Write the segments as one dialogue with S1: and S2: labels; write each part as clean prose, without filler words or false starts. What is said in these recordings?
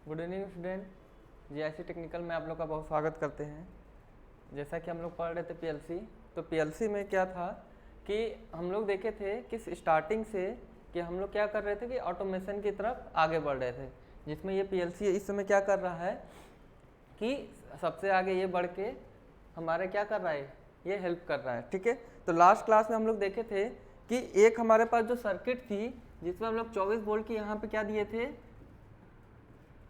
S1: Good evening student. GIC technical में आप लोग का बहुत स्वागत करते हैं। जैसा कि हम लोग पढ़ रहे थे पीएलसी, तो पीएलसी में क्या था कि हम लोग देखे थे कि स्टार्टिंग से कि हम लोग क्या कर रहे थे कि ऑटोमेशन की तरफ आगे बढ़ रहे थे, जिसमें ये पीएलसी इस समय क्या कर रहा है कि सबसे आगे ये बढ़ के हमारे क्या कर रहा है, ये हेल्प कर रहा है। ठीक है, तो लास्ट क्लास में हम लोग देखे थे कि एक हमारे पास जो सर्किट थी जिसमें हम लोग 24 वोल्ट की यहाँ पे क्या दिए थे,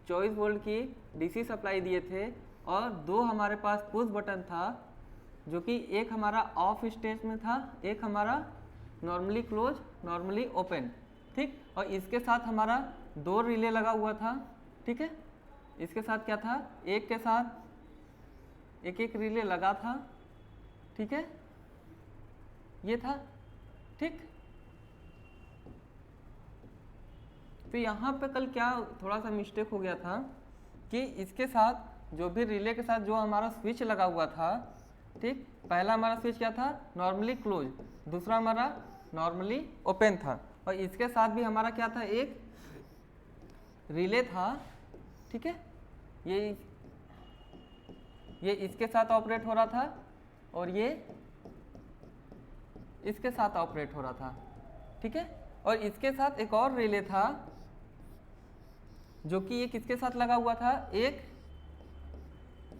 S1: 24 वोल्ट की डीसी सप्लाई दिए थे और दो हमारे पास पुश बटन था, जो कि एक हमारा ऑफ स्टेज में था, एक हमारा नॉर्मली क्लोज नॉर्मली ओपन। ठीक, और इसके साथ हमारा दो रिले लगा हुआ था। ठीक है, इसके साथ क्या था, एक के साथ एक एक रिले लगा था। ठीक है, ये था। ठीक, तो यहाँ पे कल क्या थोड़ा सा मिस्टेक हो गया था कि इसके साथ जो भी रिले के साथ जो हमारा स्विच लगा हुआ था, ठीक, पहला हमारा स्विच क्या था, नॉर्मली क्लोज, दूसरा हमारा नॉर्मली ओपन था, और इसके साथ भी हमारा क्या था, एक रिले था। ठीक है, ये इसके साथ ऑपरेट हो रहा था और ये इसके साथ ऑपरेट हो रहा था। ठीक है, और इसके साथ एक और रिले था जो कि ये किसके साथ लगा हुआ था, एक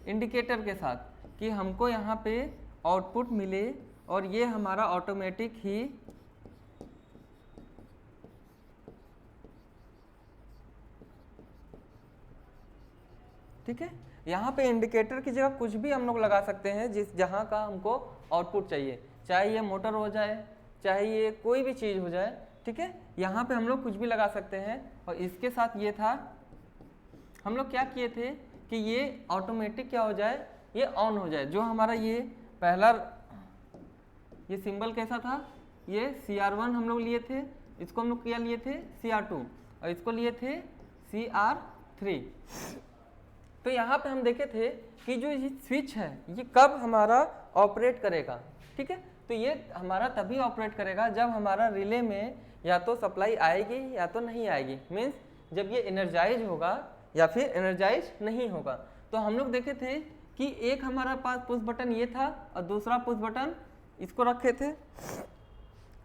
S1: इंडिकेटर के साथ, कि हमको यहाँ पे आउटपुट मिले और ये हमारा ऑटोमेटिक ही ठीक है, यहाँ पे इंडिकेटर की जगह कुछ भी हम लोग लगा सकते हैं जिस जहाँ का हमको आउटपुट चाहिए, चाहे ये मोटर हो जाए, चाहे ये कोई भी चीज़ हो जाए। ठीक है, यहाँ पे हम लोग कुछ भी लगा सकते हैं। और इसके साथ ये था, हम लोग क्या किए थे कि ये ऑटोमेटिक क्या हो जाए, ये ऑन हो जाए। जो हमारा ये पहला ये सिंबल कैसा था, ये CR1 हम लोग लिए थे, इसको हम लोग क्या लिए थे, CR2, और इसको लिए थे CR3। तो यहाँ पे हम देखे थे कि जो ये स्विच है ये कब हमारा ऑपरेट करेगा। ठीक है, तो ये हमारा तभी ऑपरेट करेगा जब हमारा रिले में या तो सप्लाई आएगी या तो नहीं आएगी, मीन्स जब ये एनर्जाइज होगा या फिर एनर्जाइज नहीं होगा। तो हम लोग देखे थे कि एक हमारा पास पुश बटन ये था और दूसरा पुश बटन इसको रखे थे।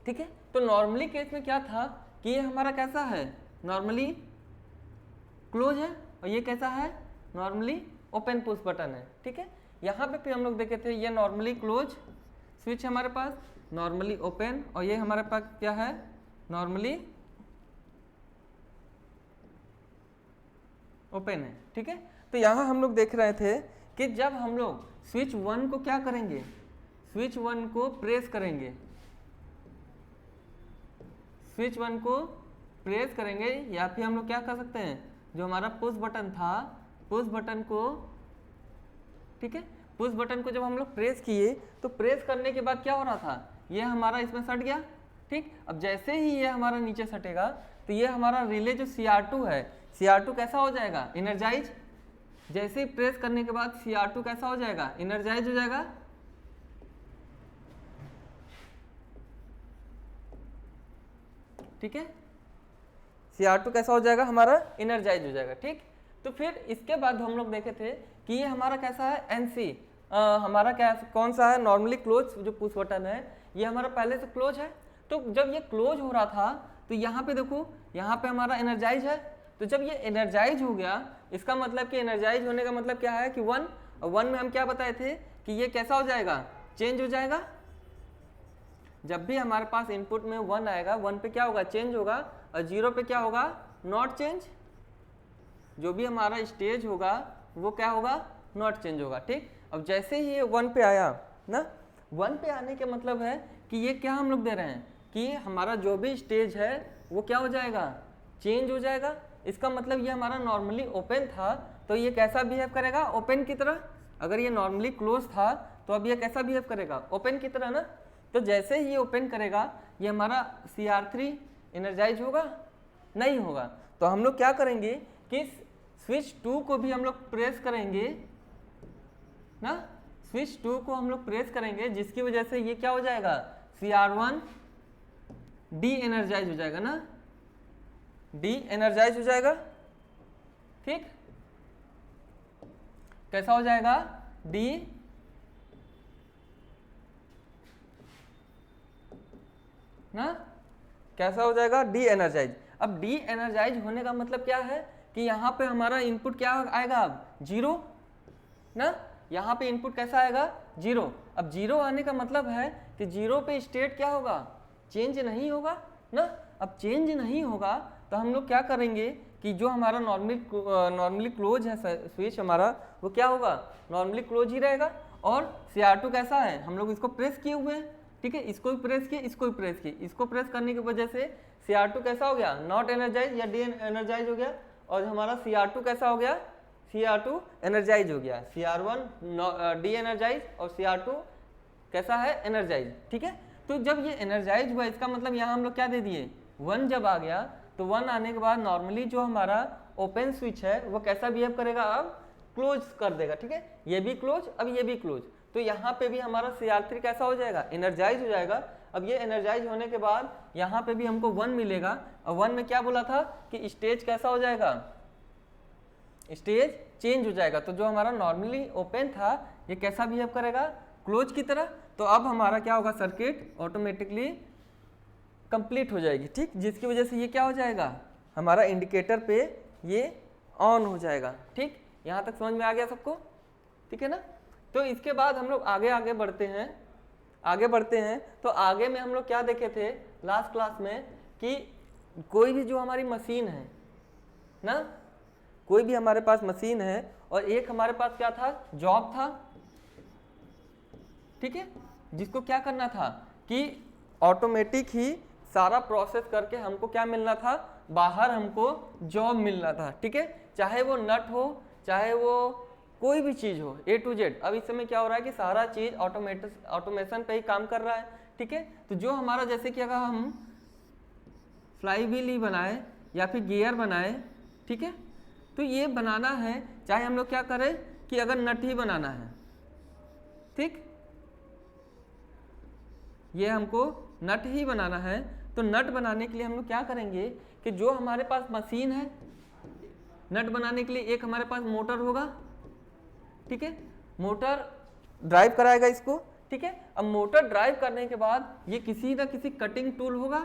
S1: ठीक है, तो नॉर्मली केस में क्या था कि ये हमारा कैसा है, नॉर्मली क्लोज है, और ये कैसा है, नॉर्मली ओपन पुश बटन है। ठीक है, यहाँ पे हम लोग देखे थे ये नॉर्मली क्लोज स्विच है हमारे पास, नॉर्मली ओपन, और ये हमारे पास क्या है, नॉर्मली ओपन है। ठीक है, तो यहाँ हम लोग देख रहे थे कि जब हम लोग स्विच 1 को क्या करेंगे, स्विच 1 को प्रेस करेंगे, स्विच 1 को प्रेस करेंगे, या फिर हम लोग क्या कर सकते हैं, जो हमारा पुश बटन था, पुश बटन को, ठीक है, पुश बटन को जब हम लोग प्रेस किए तो प्रेस करने के बाद क्या हो रहा था, ये हमारा इसमें सट गया। ठीक, अब जैसे ही ये हमारा नीचे सटेगा तो ये हमारा रिले जो CR2 है, CR2 कैसा हो जाएगा, एनर्जाइज। जैसे ही प्रेस करने के बाद CR2 कैसा हो जाएगा, एनर्जाइज हो जाएगा। ठीक है, CR2 कैसा हो जाएगा, हमारा एनर्जाइज हो जाएगा। ठीक, तो फिर इसके बाद हम लोग देखे थे कि ये हमारा कैसा है, NC, हमारा क्या कौन सा है, नॉर्मली क्लोज जो पुश बटन है, ये हमारा पहले से क्लोज है। तो जब ये क्लोज हो रहा था तो यहाँ पे देखो, यहाँ पे हमारा एनर्जाइज है। तो जब ये एनर्जाइज हो गया, इसका मतलब कि एनर्जाइज होने का मतलब क्या है कि 1, और 1 में हम क्या बताए थे कि ये कैसा हो जाएगा, चेंज हो जाएगा। जब भी हमारे पास इनपुट में 1 आएगा, 1 पे क्या होगा, चेंज होगा, और 0 पे क्या होगा, नॉट चेंज। जो भी हमारा स्टेज होगा वो क्या होगा, नॉट चेंज होगा। ठीक, अब जैसे ही ये 1 पे आया ना, 1 पे आने का मतलब है कि ये क्या हम लोग दे रहे हैं कि हमारा जो भी स्टेज है वो क्या हो जाएगा, चेंज हो जाएगा। इसका मतलब ये हमारा नॉर्मली ओपन था तो ये कैसा बिहेव करेगा, ओपन की तरह। अगर ये नॉर्मली क्लोज था तो अब ये कैसा बिहेव करेगा, ओपन की तरह ना। तो जैसे ही ये ओपन करेगा ये हमारा CR3 एनर्जाइज होगा, नहीं होगा। तो हम लोग क्या करेंगे कि स्विच 2 को भी हम लोग प्रेस करेंगे ना, स्विच 2 को हम लोग प्रेस करेंगे, जिसकी वजह से ये क्या हो जाएगा, CR1 डी एनर्जाइज हो जाएगा ना, डी एनर्जाइज हो जाएगा। ठीक, कैसा हो जाएगा, डी ना, कैसा हो जाएगा, डी एनर्जाइज। अब डी एनर्जाइज होने का मतलब क्या है कि यहाँ पे हमारा इनपुट क्या आएगा, अब जीरो ना, यहाँ पे इनपुट कैसा आएगा, जीरो। अब जीरो आने का मतलब है कि जीरो पे स्टेट क्या होगा, चेंज नहीं होगा ना। अब चेंज नहीं होगा तो हम लोग क्या करेंगे कि जो हमारा नॉर्मली क्लोज है स्विच हमारा, वो क्या होगा, नॉर्मली क्लोज ही रहेगा। और Cr2 कैसा है, हम लोग इसको प्रेस किए हुए हैं, ठीक है, इसको भी प्रेस किए, इसको भी प्रेस किए, इसको प्रेस करने की वजह से Cr2 कैसा हो गया, नॉट एनर्जाइज या डी एनर्जाइज हो गया। और हमारा Cr2 कैसा हो गया, Cr2 एनर्जाइज हो गया, Cr1 डी एनर्जाइज और Cr2 कैसा है, एनर्जाइज, ठीक है। तो जब ये एनर्जाइज हुआ इसका मतलब यहाँ हम लोग क्या दे दिए, 1 जब आ गया तो 1 आने के बाद नॉर्मली जो हमारा ओपन स्विच है वो कैसा बिहेव करेगा, अब क्लोज कर देगा, ठीक है, ये भी क्लोज, अब ये भी क्लोज। तो यहाँ पे भी हमारा Cr3 कैसा हो जाएगा, एनर्जाइज हो जाएगा। अब ये एनर्जाइज होने के बाद यहाँ पे भी हमको 1 मिलेगा, और 1 में क्या बोला था कि स्टेज कैसा हो जाएगा, स्टेज चेंज हो जाएगा। तो जो हमारा नॉर्मली ओपन था ये कैसा बिहेव करेगा, क्लोज की तरह। तो अब हमारा क्या होगा, सर्किट ऑटोमेटिकली कंप्लीट हो जाएगी, ठीक, जिसकी वजह से ये क्या हो जाएगा, हमारा इंडिकेटर पे ये ऑन हो जाएगा, ठीक। यहाँ तक समझ में आ गया सबको, ठीक है ना। तो इसके बाद हम लोग आगे बढ़ते हैं। तो आगे में हम लोग क्या देखे थे लास्ट क्लास में कि कोई भी जो हमारी मशीन है ना, कोई भी हमारे पास मशीन है और एक हमारे पास क्या था, जॉब था, ठीक है, जिसको क्या करना था कि ऑटोमेटिक ही सारा प्रोसेस करके हमको क्या मिलना था, बाहर हमको जॉब मिलना था, ठीक है, चाहे वो नट हो, चाहे वो कोई भी चीज़ हो, A to Z। अब इस समय क्या हो रहा है कि सारा चीज़ ऑटोमेशन पे ही काम कर रहा है, ठीक है। तो जो हमारा जैसे कि अगर हम फ्लाई व्हील ही बनाए या फिर गियर बनाए, ठीक है, तो ये बनाना है, चाहे हम लोग क्या करें कि अगर नट ही बनाना है, ठीक, ये हमको नट ही बनाना है, तो नट बनाने के लिए हम लोग क्या करेंगे कि जो हमारे पास मशीन है, नट बनाने के लिए एक हमारे पास मोटर होगा, ठीक है, मोटर ड्राइव कराएगा इसको, ठीक है। अब मोटर ड्राइव करने के बाद ये किसी ना किसी कटिंग टूल होगा,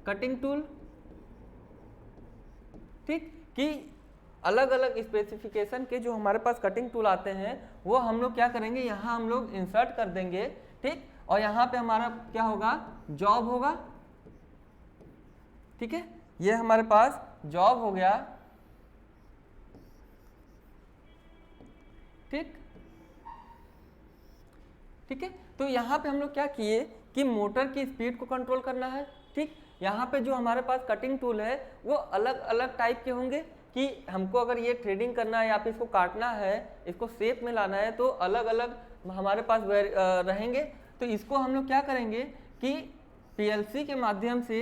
S1: कटिंग टूल, ठीक, कि अलग अलग स्पेसिफिकेशन के जो हमारे पास कटिंग टूल आते हैं वो हम लोग क्या करेंगे, यहाँ हम लोग इंसर्ट कर देंगे, ठीक। और यहाँ पे हमारा क्या होगा, जॉब होगा, ठीक है, ये हमारे पास जॉब हो गया, ठीक, ठीक है। तो यहाँ पे हम लोग क्या किए कि मोटर की स्पीड को कंट्रोल करना है, ठीक। यहाँ पे जो हमारे पास कटिंग टूल है वो अलग अलग टाइप के होंगे कि हमको अगर ये थ्रेडिंग करना है या फिर इसको काटना है, इसको शेप में लाना है, तो अलग अलग हमारे पास रहेंगे। तो इसको हम लोग क्या करेंगे कि पीएलसी के माध्यम से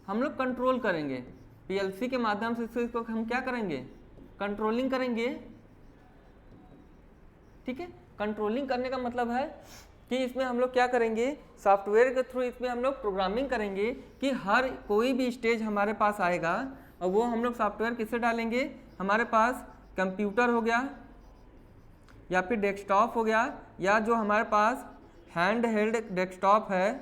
S1: हम लोग कंट्रोल करेंगे, पीएलसी के माध्यम से इसको हम क्या करेंगे, कंट्रोलिंग करेंगे, ठीक है। कंट्रोलिंग करने का मतलब है कि इसमें हम लोग क्या करेंगे, सॉफ्टवेयर के थ्रू इसमें हम लोग प्रोग्रामिंग करेंगे कि हर कोई भी स्टेज हमारे पास आएगा और वो हम लोग सॉफ्टवेयर किससे डालेंगे, हमारे पास कंप्यूटर हो गया या फिर डेस्कटॉप हो गया या जो हमारे पास हैंड हेल्ड डेस्कटॉप है,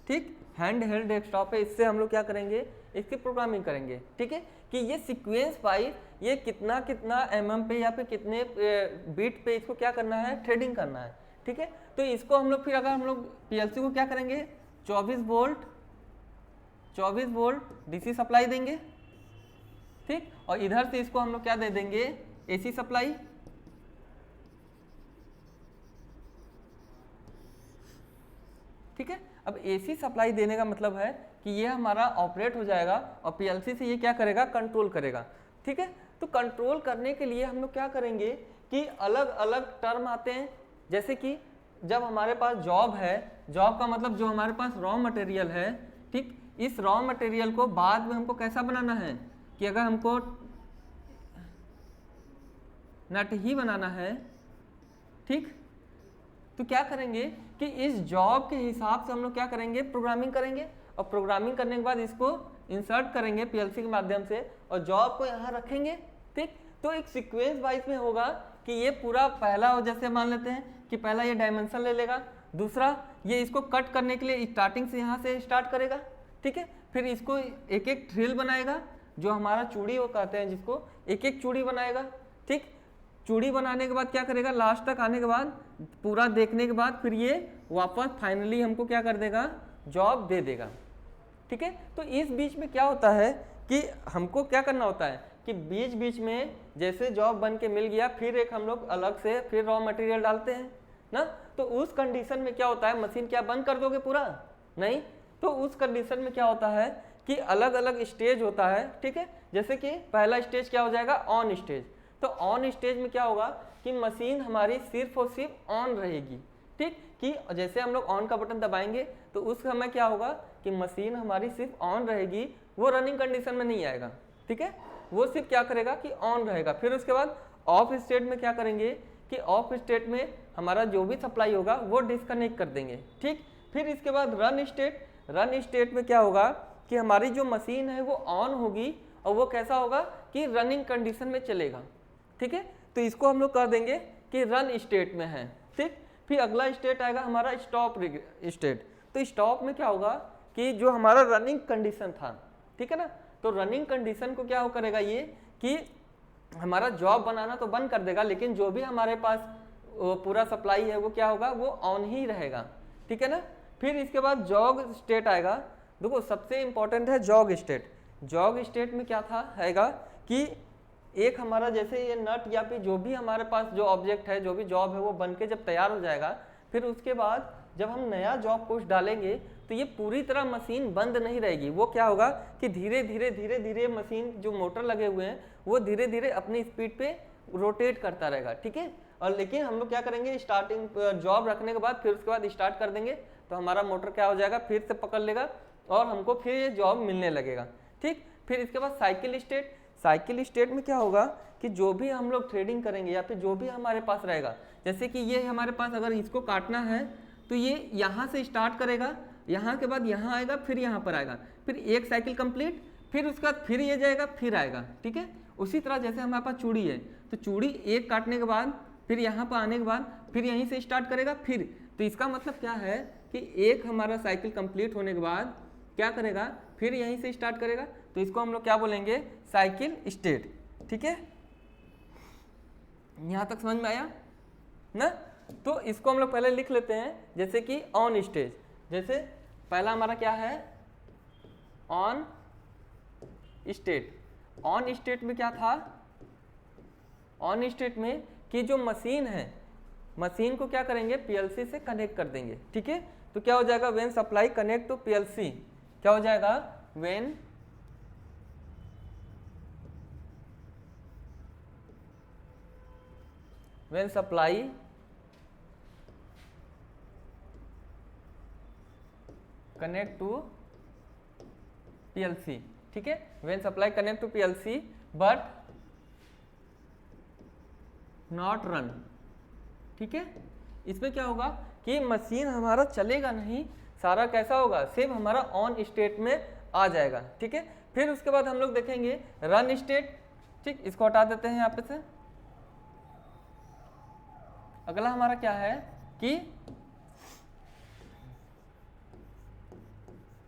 S1: ठीक, हैंड हेल्ड डेस्कटॉप है, इससे हम लोग क्या करेंगे, इसकी प्रोग्रामिंग करेंगे, ठीक है, कि ये सीक्वेंस वाइज ये कितना कितना mm पे या फिर कितने बीट पे इसको क्या करना है, थ्रेडिंग करना है, ठीक है। तो इसको हम लोग फिर अगर हम लोग पीएलसी को क्या करेंगे, 24 वोल्ट डीसी सप्लाई देंगे, ठीक, और इधर से इसको हम लोग क्या दे देंगे, एसी सप्लाई, ठीक है। अब एसी सप्लाई देने का मतलब है कि ये हमारा ऑपरेट हो जाएगा और पीएलसी से ये क्या करेगा, कंट्रोल करेगा, ठीक है। तो कंट्रोल करने के लिए हम लोग क्या करेंगे कि अलग अलग टर्म आते हैं, जैसे कि जब हमारे पास जॉब है, जॉब का मतलब जो हमारे पास रॉ मटेरियल है, ठीक, इस रॉ मटेरियल को बाद में हमको कैसा बनाना है कि अगर हमको नट ही बनाना है, ठीक, तो क्या करेंगे कि इस जॉब के हिसाब से हम लोग क्या करेंगे, प्रोग्रामिंग करेंगे। और प्रोग्रामिंग करने के बाद इसको इंसर्ट करेंगे पीएलसी के माध्यम से और जॉब को यहाँ रखेंगे। ठीक, तो एक सीक्वेंस वाइज में होगा कि ये पूरा पहला, जैसे मान लेते हैं कि पहला ये डायमेंशन ले लेगा, दूसरा ये इसको कट करने के लिए स्टार्टिंग से यहाँ से स्टार्ट करेगा। ठीक है, फिर इसको एक एक ड्रिल बनाएगा, जो हमारा चूड़ी वो कहते हैं जिसको, एक एक चूड़ी बनाएगा। ठीक, चूड़ी बनाने के बाद क्या करेगा, लास्ट तक आने के बाद पूरा देखने के बाद फिर ये वापस फाइनली हमको क्या कर देगा, जॉब दे देगा। ठीक है, तो इस बीच में क्या होता है कि हमको क्या करना होता है कि बीच बीच में जैसे जॉब बन के मिल गया, फिर एक हम लोग अलग से फिर रॉ मटेरियल डालते हैं ना, तो उस कंडीशन में क्या होता है, मशीन क्या बंद कर दोगे पूरा, नहीं, तो उस कंडीशन में क्या होता है कि अलग अलग स्टेज होता है। ठीक है, जैसे कि पहला स्टेज क्या हो जाएगा, ऑन स्टेज। तो ऑन स्टेज में क्या होगा कि मशीन हमारी सिर्फ और सिर्फ ऑन रहेगी। ठीक, कि जैसे हम लोग ऑन का बटन दबाएंगे तो उस समय क्या होगा कि मशीन हमारी सिर्फ ऑन रहेगी, वो रनिंग कंडीशन में नहीं आएगा। ठीक है, वो सिर्फ क्या करेगा कि ऑन रहेगा। फिर उसके बाद ऑफ स्टेट में क्या करेंगे कि ऑफ स्टेट में हमारा जो भी सप्लाई होगा वो डिस्कनेक्ट कर देंगे। ठीक, फिर इसके बाद रन स्टेट, रन स्टेट में क्या होगा कि हमारी जो मशीन है वो ऑन होगी और वो कैसा होगा कि रनिंग कंडीशन में चलेगा। ठीक है, तो इसको हम लोग कर देंगे कि रन स्टेट में है। ठीक, फिर अगला स्टेट आएगा हमारा स्टॉप स्टेट। तो स्टॉप में क्या होगा कि जो हमारा रनिंग कंडीशन था, ठीक है ना, तो रनिंग कंडीशन को क्या हो करेगा ये कि हमारा जॉब बनाना तो बंद कर देगा, लेकिन जो भी हमारे पास पूरा सप्लाई है वो क्या होगा, वो ऑन ही रहेगा। ठीक है ना, फिर इसके बाद जॉग स्टेट आएगा। देखो सबसे इंपॉर्टेंट है जॉग स्टेट। जॉग स्टेट में क्या था हैगा कि एक हमारा जैसे ये नट या फिर जो भी हमारे पास जो ऑब्जेक्ट है, जो भी जॉब है वो बन के जब तैयार हो जाएगा, फिर उसके बाद जब हम नया जॉब पुश डालेंगे तो ये पूरी तरह मशीन बंद नहीं रहेगी। वो क्या होगा कि धीरे धीरे धीरे धीरे मशीन जो मोटर लगे हुए हैं वो धीरे धीरे अपनी स्पीड पे रोटेट करता रहेगा। ठीक है, और लेकिन हम लोग क्या करेंगे, स्टार्टिंग जॉब रखने के बाद फिर उसके बाद स्टार्ट कर देंगे तो हमारा मोटर क्या हो जाएगा, फिर से पकड़ लेगा और हमको फिर ये जॉब मिलने लगेगा। ठीक, फिर इसके बाद साइकिल स्टेट। साइकिल स्टेट में क्या होगा कि जो भी हम लोग ट्रेडिंग करेंगे या फिर जो भी हमारे पास रहेगा, जैसे कि ये हमारे पास अगर इसको काटना है तो ये यहाँ से स्टार्ट करेगा, यहाँ के बाद यहाँ आएगा, फिर यहाँ पर आएगा, फिर एक साइकिल कंप्लीट, फिर उसके बाद फिर ये जाएगा, फिर आएगा। ठीक है, उसी तरह जैसे हमारे पास चूड़ी है तो चूड़ी एक काटने के बाद फिर यहाँ पर आने के बाद फिर यहीं से स्टार्ट करेगा फिर, तो इसका मतलब क्या है कि एक हमारा साइकिल कंप्लीट होने के बाद क्या करेगा, फिर यहीं से स्टार्ट करेगा, तो इसको हम लोग क्या बोलेंगे, साइकिल स्टेट। ठीक है, यहाँ तक समझ में आया ना। तो इसको हम लोग पहले लिख लेते हैं, जैसे कि ऑन स्टेज। जैसे पहला हमारा क्या है, ऑन स्टेट। ऑन स्टेट में क्या था, ऑन स्टेट में कि जो मशीन है, मशीन को क्या करेंगे, पीएलसी से कनेक्ट कर देंगे। ठीक है, तो क्या हो जाएगा, when supply connect to PLC, क्या हो जाएगा, when supply connect to PLC. ठीक है, when supply connect to PLC but not run. ठीक है, इसमें क्या होगा कि मशीन हमारा चलेगा नहीं, सारा कैसा होगा, सिर्फ हमारा ऑन स्टेट में आ जाएगा। ठीक है, फिर उसके बाद हम लोग देखेंगे रन स्टेट। ठीक, इसको हटा देते हैं यहाँ पे से। अगला हमारा क्या है कि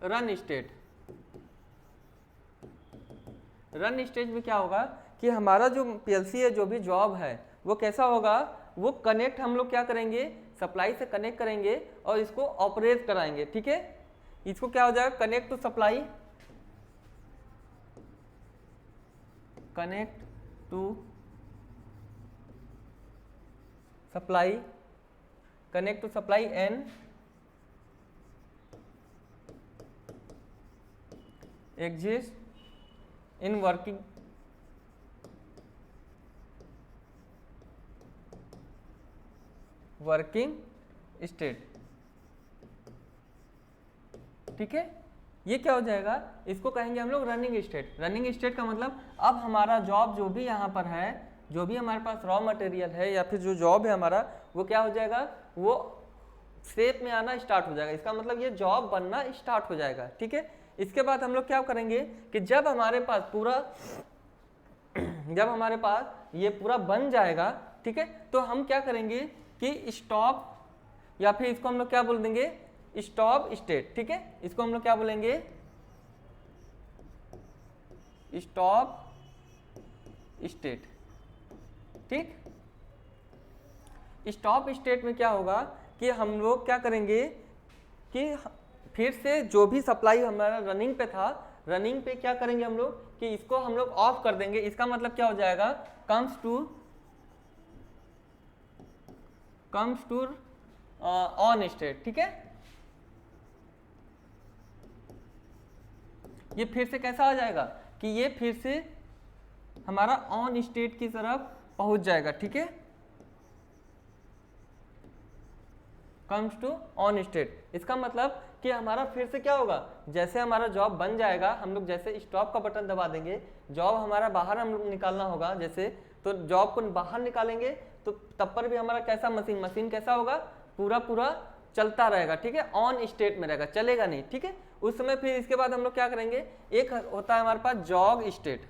S1: रन स्टेट। रन स्टेज में क्या होगा कि हमारा जो पीएलसी है, जो भी जॉब है वो कैसा होगा, वो कनेक्ट हम लोग क्या करेंगे, सप्लाई से कनेक्ट करेंगे और इसको ऑपरेट कराएंगे। ठीक है, इसको क्या हो जाएगा, connect to supply, connect to supply, connect to supply and exist in working state. ठीक है, ये क्या हो जाएगा, इसको कहेंगे हम लोग रनिंग स्टेट। रनिंग स्टेट का मतलब अब हमारा जॉब जो भी यहाँ पर है, जो भी हमारे पास रॉ मटेरियल है या फिर जो जॉब है हमारा, वो क्या हो जाएगा, वो शेप में आना स्टार्ट हो जाएगा, इसका मतलब ये जॉब बनना स्टार्ट हो जाएगा। ठीक है, इसके बाद हम लोग क्या करेंगे कि जब हमारे पास ये पूरा बन जाएगा, ठीक है, तो हम क्या करेंगे कि स्टॉप, या फिर इसको हम लोग क्या बोल देंगे, स्टॉप स्टेट। ठीक है, इसको हम लोग क्या बोलेंगे, स्टॉप स्टेट। ठीक, स्टॉप स्टेट में क्या होगा कि हम लोग क्या करेंगे कि फिर से जो भी सप्लाई हमारा रनिंग पे था, रनिंग पे क्या करेंगे हम लोग कि इसको हम लोग ऑफ कर देंगे। इसका मतलब क्या हो जाएगा, कम्स टू ऑन स्टेट। ठीक है, ये फिर से कैसा आ जाएगा कि ये फिर से हमारा ऑन स्टेट की तरफ पहुंच जाएगा। ठीक है, कम्स टू ऑन स्टेट, इसका मतलब कि हमारा फिर से क्या होगा, जैसे हमारा जॉब बन जाएगा, हम लोग जैसे स्टॉप का बटन दबा देंगे, जॉब हमारा बाहर हम लोग निकालना होगा जैसे, तो जॉब को बाहर निकालेंगे तो तब पर भी हमारा कैसा मशीन कैसा होगा, पूरा चलता रहेगा। ठीक है, ऑन स्टेट में रहेगा, चलेगा नहीं। ठीक है, उस समय फिर इसके बाद हम लोग क्या करेंगे, एक होता है हमारे पास जॉग स्टेट।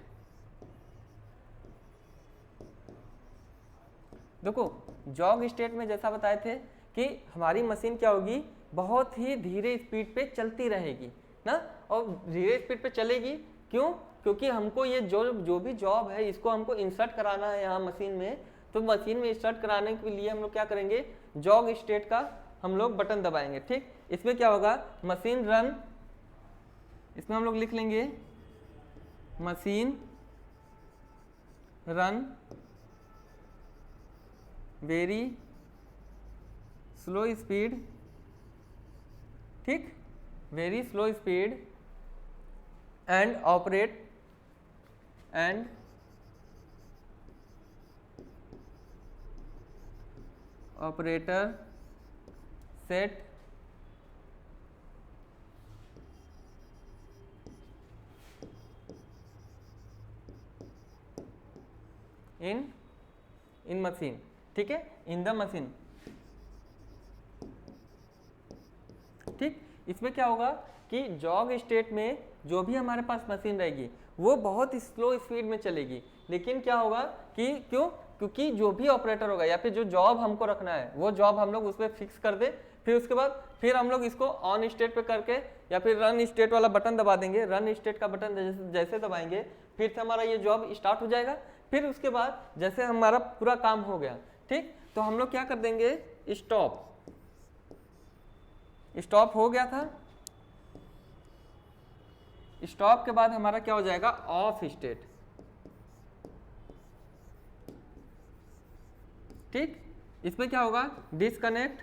S1: देखो जॉग स्टेट में जैसा बताए थे कि हमारी मशीन क्या होगी, बहुत ही धीरे स्पीड पे चलती रहेगी ना, और धीरे स्पीड पे चलेगी। क्यों, क्योंकि हमको ये जो भी जॉब है इसको हमको इंसर्ट कराना है यहाँ मशीन में, तो मशीन में इंसर्ट कराने के लिए हम लोग क्या करेंगे, जॉग स्टेट का हम लोग बटन दबाएंगे। ठीक, इसमें क्या होगा, मशीन रन, इसमें हम लोग लिख लेंगे machine run very slow speed. ठीक, very slow speed and operator set in machine. ठीक है, इन द मशीन। ठीक, इसमें क्या होगा कि जॉग स्टेट में जो भी हमारे पास मशीन रहेगी वो बहुत स्लो स्पीड में चलेगी, लेकिन क्या होगा कि क्योंकि जो भी ऑपरेटर होगा या फिर जो जॉब हमको रखना है वो जॉब हम लोग उस पर फिक्स कर दे, फिर उसके बाद फिर हम लोग इसको ऑन स्टेट पे करके या फिर रन स्टेट वाला बटन दबा देंगे। रन स्टेट का बटन जैसे दबाएंगे फिर से हमारा ये जॉब स्टार्ट हो जाएगा। फिर उसके बाद जैसे हमारा पूरा काम हो गया, ठीक, तो हम लोग क्या कर देंगे, स्टॉप हो गया था। स्टॉप के बाद हमारा क्या हो जाएगा, ऑफ स्टेट। ठीक, इसमें क्या होगा, डिस्कनेक्ट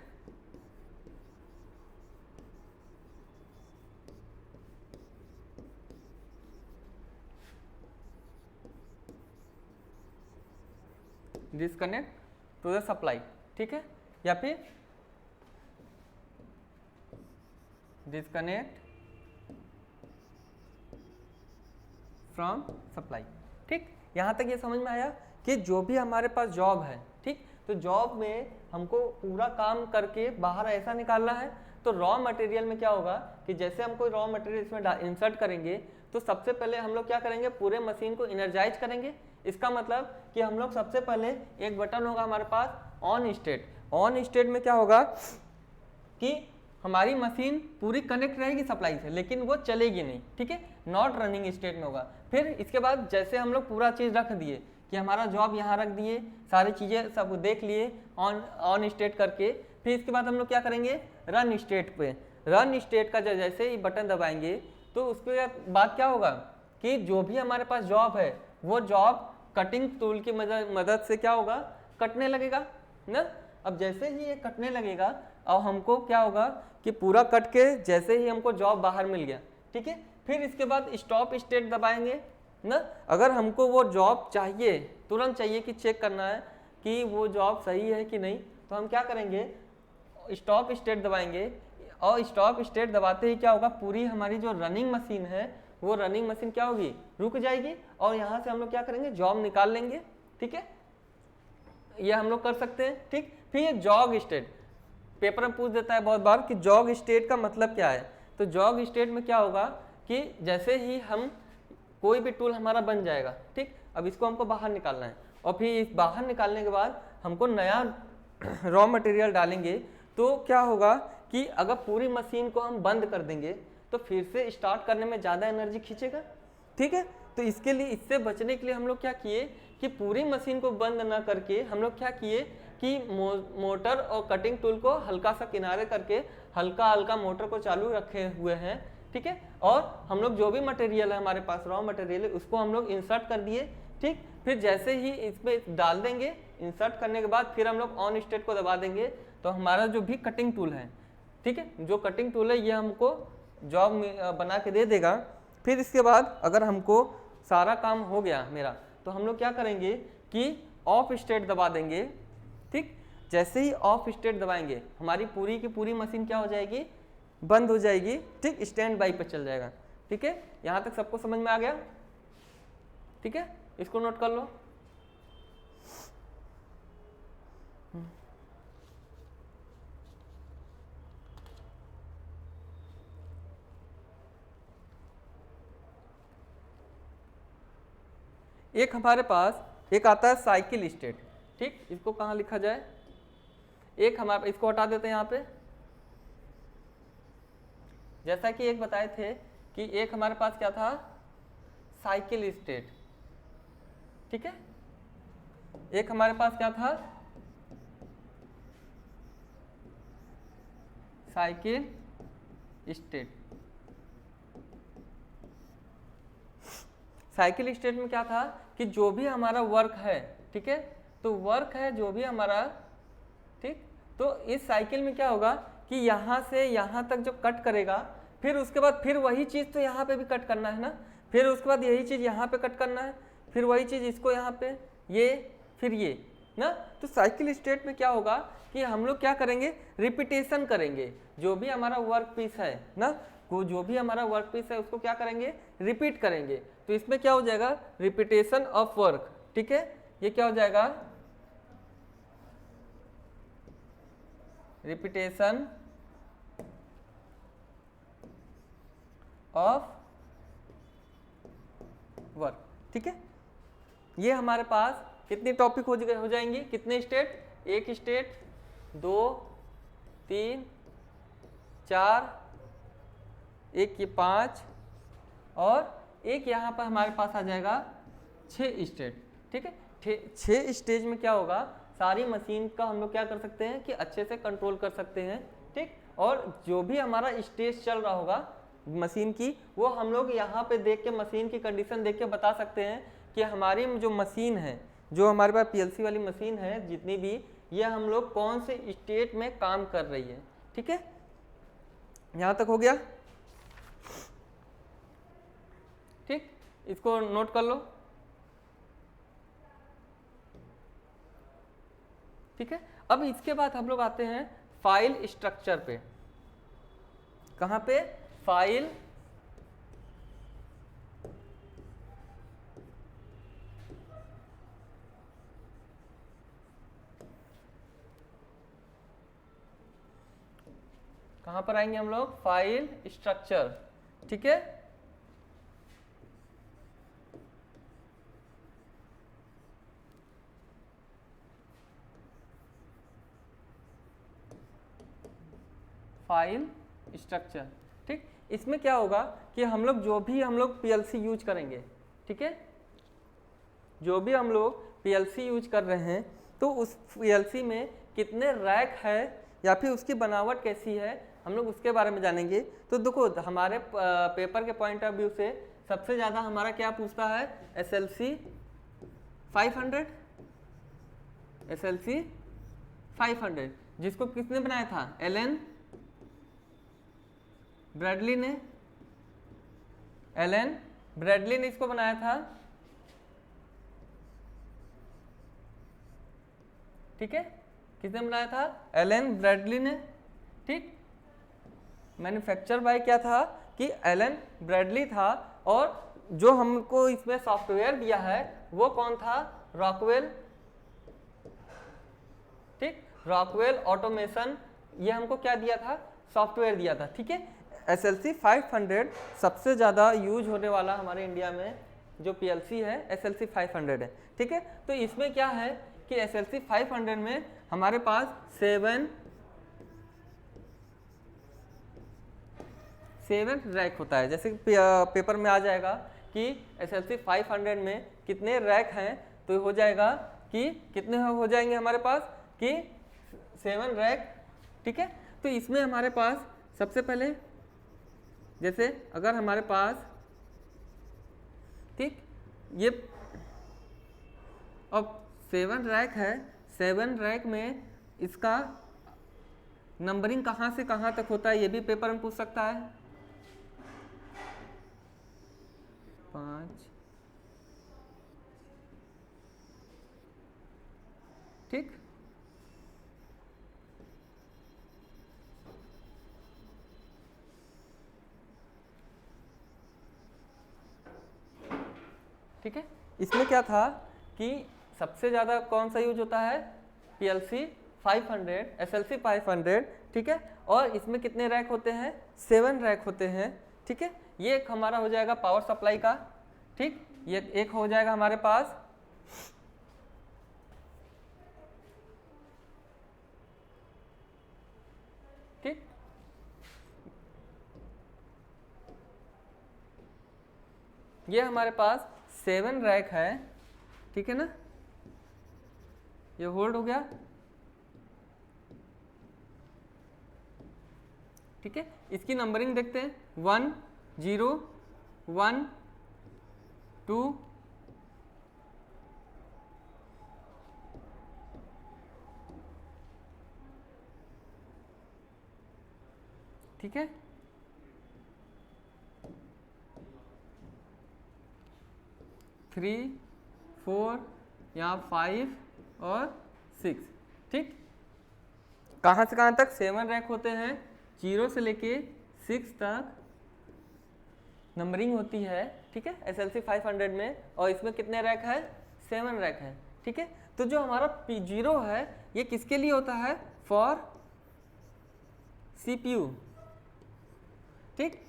S1: टू द सप्लाई। ठीक है, या फिर डिस्कनेक्ट फ्रॉम सप्लाई। ठीक, यहां तक ये समझ में आया कि जो भी हमारे पास जॉब है, ठीक, तो जॉब में हमको पूरा काम करके बाहर ऐसा निकालना है। तो रॉ मटेरियल में क्या होगा कि जैसे हम कोई रॉ मटेरियल इसमें इंसर्ट करेंगे तो सबसे पहले हम लोग क्या करेंगे, पूरे मशीन को इनर्जाइज करेंगे। इसका मतलब कि हम लोग सबसे पहले एक बटन होगा हमारे pass on state. On state में क्या होगा कि हमारी मशीन पूरी कनेक्ट रहेगी सप्लाई से, लेकिन वो चलेगी नहीं। ठीक है, नॉट रनिंग स्टेट में होगा। फिर इसके बाद जैसे हम लोग पूरा चीज़ रख दिए कि हमारा जॉब यहाँ रख दिए, सारी चीज़ें सब देख लिए ऑन स्टेट करके, फिर इसके बाद हम लोग क्या करेंगे, रन स्टेट पे। रन स्टेट का जैसे ही बटन दबाएंगे तो उसके बाद क्या होगा कि जो भी हमारे पास जॉब है वो जॉब कटिंग टूल की मदद से क्या होगा, कटने लगेगा ना। अब जैसे ही ये कटने लगेगा और हमको क्या होगा कि पूरा कट के जैसे ही हमको जॉब बाहर मिल गया, ठीक है, फिर इसके बाद स्टॉप स्टेट दबाएंगे ना। अगर हमको वो जॉब चाहिए, तुरंत चाहिए कि चेक करना है कि वो जॉब सही है कि नहीं, तो हम क्या करेंगे, स्टॉप स्टेट दबाएंगे। और स्टॉप स्टेट दबाते ही क्या होगा, पूरी हमारी जो रनिंग मशीन है वो रनिंग मशीन क्या होगी, रुक जाएगी और यहाँ से हम लोग क्या करेंगे, जॉब निकाल लेंगे। ठीक है, ये हम लोग कर सकते हैं। ठीक, फिर ये जॉग स्टेट, पेपर में पूछ देता है बहुत बार कि जॉग स्टेट का मतलब क्या है। तो जॉग स्टेट में क्या होगा कि जैसे ही हम कोई भी टूल हमारा बन जाएगा, ठीक, अब इसको हमको बाहर निकालना है और फिर इस बाहर निकालने के बाद हमको नया रॉ मटेरियल डालेंगे, तो क्या होगा कि अगर पूरी मशीन को हम बंद कर देंगे तो फिर से स्टार्ट करने में ज़्यादा एनर्जी खींचेगा, ठीक है। तो इसके लिए, इससे बचने के लिए हम लोग क्या किए कि पूरी मशीन को बंद ना करके हम लोग क्या किए कि मोटर और कटिंग टूल को हल्का सा किनारे करके हल्का हल्का मोटर को चालू रखे हुए हैं, ठीक है। और हम लोग जो भी मटेरियल है हमारे पास, रॉ मटेरियल है, उसको हम लोग इंसर्ट कर दिए, ठीक। फिर जैसे ही इसमें डाल देंगे, इंसर्ट करने के बाद फिर हम लोग ऑन स्टेट को दबा देंगे, तो हमारा जो भी कटिंग टूल है, ठीक है, जो कटिंग टूल है ये हमको जॉब बना के दे देगा। फिर इसके बाद अगर हमको सारा काम हो गया मेरा, तो हम लोग क्या करेंगे कि ऑफ स्टेट दबा देंगे, ठीक। जैसे ही ऑफ स्टेट दबाएंगे हमारी पूरी की पूरी मशीन क्या हो जाएगी, बंद हो जाएगी, ठीक, स्टैंड बाई पे चल जाएगा, ठीक है। यहाँ तक सबको समझ में आ गया, ठीक है, इसको नोट कर लो। एक हमारे पास एक आता है साइकिल स्टेट, ठीक, इसको कहाँ लिखा जाए, एक हमारे, इसको हटा देते हैं यहाँ पे। जैसा कि एक बताए थे कि एक हमारे पास क्या था, साइकिल स्टेट, ठीक है। एक हमारे पास क्या था, साइकिल स्टेट। साइकिल स्टेट में क्या था कि जो भी हमारा वर्क है, ठीक है, तो वर्क है जो भी हमारा, ठीक, तो इस साइकिल में क्या होगा कि यहाँ से यहाँ तक जो कट करेगा, फिर उसके बाद फिर वही चीज़ तो यहाँ पे भी कट करना है ना, फिर उसके बाद यही चीज़ यहाँ पे कट करना है, फिर वही चीज़ इसको यहाँ पे, ये, फिर ये ना। तो साइकिल स्टेट में क्या होगा कि हम लोग क्या करेंगे, रिपीटेशन करेंगे, जो भी हमारा वर्क पीस है ना, वो जो भी हमारा वर्क पीस है उसको क्या करेंगे, रिपीट करेंगे। तो इसमें क्या हो जाएगा, रिपीटेशन ऑफ वर्क, ठीक है, ये क्या हो जाएगा, रिपीटेशन ऑफ वर्क, ठीक है। ये हमारे पास कितनी टॉपिक हो जाएंगी, कितने स्टेट, एक स्टेट, 2, 3, 4, एक ये 5 और एक यहाँ पर हमारे पास आ जाएगा 6 स्टेट, ठीक है। 6 स्टेज में क्या होगा, सारी मशीन का हम लोग क्या कर सकते हैं कि अच्छे से कंट्रोल कर सकते हैं, ठीक। और जो भी हमारा स्टेज चल रहा होगा मशीन की, वो हम लोग यहाँ पे देख के, मशीन की कंडीशन देख के बता सकते हैं कि हमारी जो मशीन है, जो हमारे पास पीएलसी वाली मशीन है जितनी भी, ये हम लोग कौन से स्टेट में काम कर रही है, ठीक है। यहाँ तक हो गया, ठीक, इसको नोट कर लो, ठीक है। अब इसके बाद हम लोग आते हैं फाइल स्ट्रक्चर पे। कहाँ पे, फाइल कहाँ पर आएंगे हम लोग, फाइल स्ट्रक्चर, ठीक है। फाइल स्ट्रक्चर, ठीक। इसमें क्या होगा कि हम लोग जो भी हम लोग पीएलसी यूज करेंगे, ठीक है, जो भी हम लोग पीएलसी यूज कर रहे हैं, तो उस पीएलसी में कितने रैक है या फिर उसकी बनावट कैसी है, हम लोग उसके बारे में जानेंगे। तो देखो हमारे पेपर के पॉइंट ऑफ व्यू से सबसे ज़्यादा हमारा क्या पूछता है, SLC 500, SLC 500, जिसको किसने बनाया था, एलन ब्रैडली ने, एलन ब्रैडली ने इसको बनाया था, ठीक है, किसने बनाया था, एलन ब्रैडली ने, ठीक। मैन्युफैक्चर बाय क्या था कि एलन ब्रैडली था, और जो हमको इसमें सॉफ्टवेयर दिया है वो कौन था, रॉकवेल, ठीक, रॉकवेल ऑटोमेशन ये हमको क्या दिया था, सॉफ्टवेयर दिया था, ठीक है। SLC 500 सबसे ज़्यादा यूज होने वाला हमारे इंडिया में जो PLC है SLC 500 है, ठीक है। तो इसमें क्या है कि SLC 500 में हमारे पास 7 रैक होता है। जैसे पेपर में आ जाएगा कि SLC 500 में कितने रैक हैं, तो हो जाएगा कि कितने हो जाएंगे हमारे पास कि 7 रैक, ठीक है। तो इसमें हमारे पास सबसे पहले जैसे अगर हमारे पास, ठीक, ये अब 7 रैक है, 7 रैक में इसका नंबरिंग कहाँ से कहाँ तक होता है ये भी पेपर में पूछ सकता है। 5, ठीक, ठीक है। इसमें क्या था कि सबसे ज़्यादा कौन सा यूज होता है, PLC 500, SLC 500, ठीक है। और इसमें कितने रैक होते हैं, 7 रैक होते हैं, ठीक है। ये एक हमारा हो जाएगा पावर सप्लाई का, ठीक। ये एक हो जाएगा हमारे पास ठीक, ये हमारे पास 7 रैक है, ठीक है ना। ये होल्ड हो गया, ठीक है। इसकी नंबरिंग देखते हैं, 1 0 1 2 ठीक है। 3 4 यहाँ 5 और 6, ठीक। कहाँ से कहाँ तक 7 रैक होते हैं, 0 से लेके 6 तक नंबरिंग होती है, ठीक है, SLC 500 में। और इसमें कितने रैक है, 7 रैक है, ठीक है। तो जो हमारा P0 है ये किसके लिए होता है, फॉर CPU, ठीक।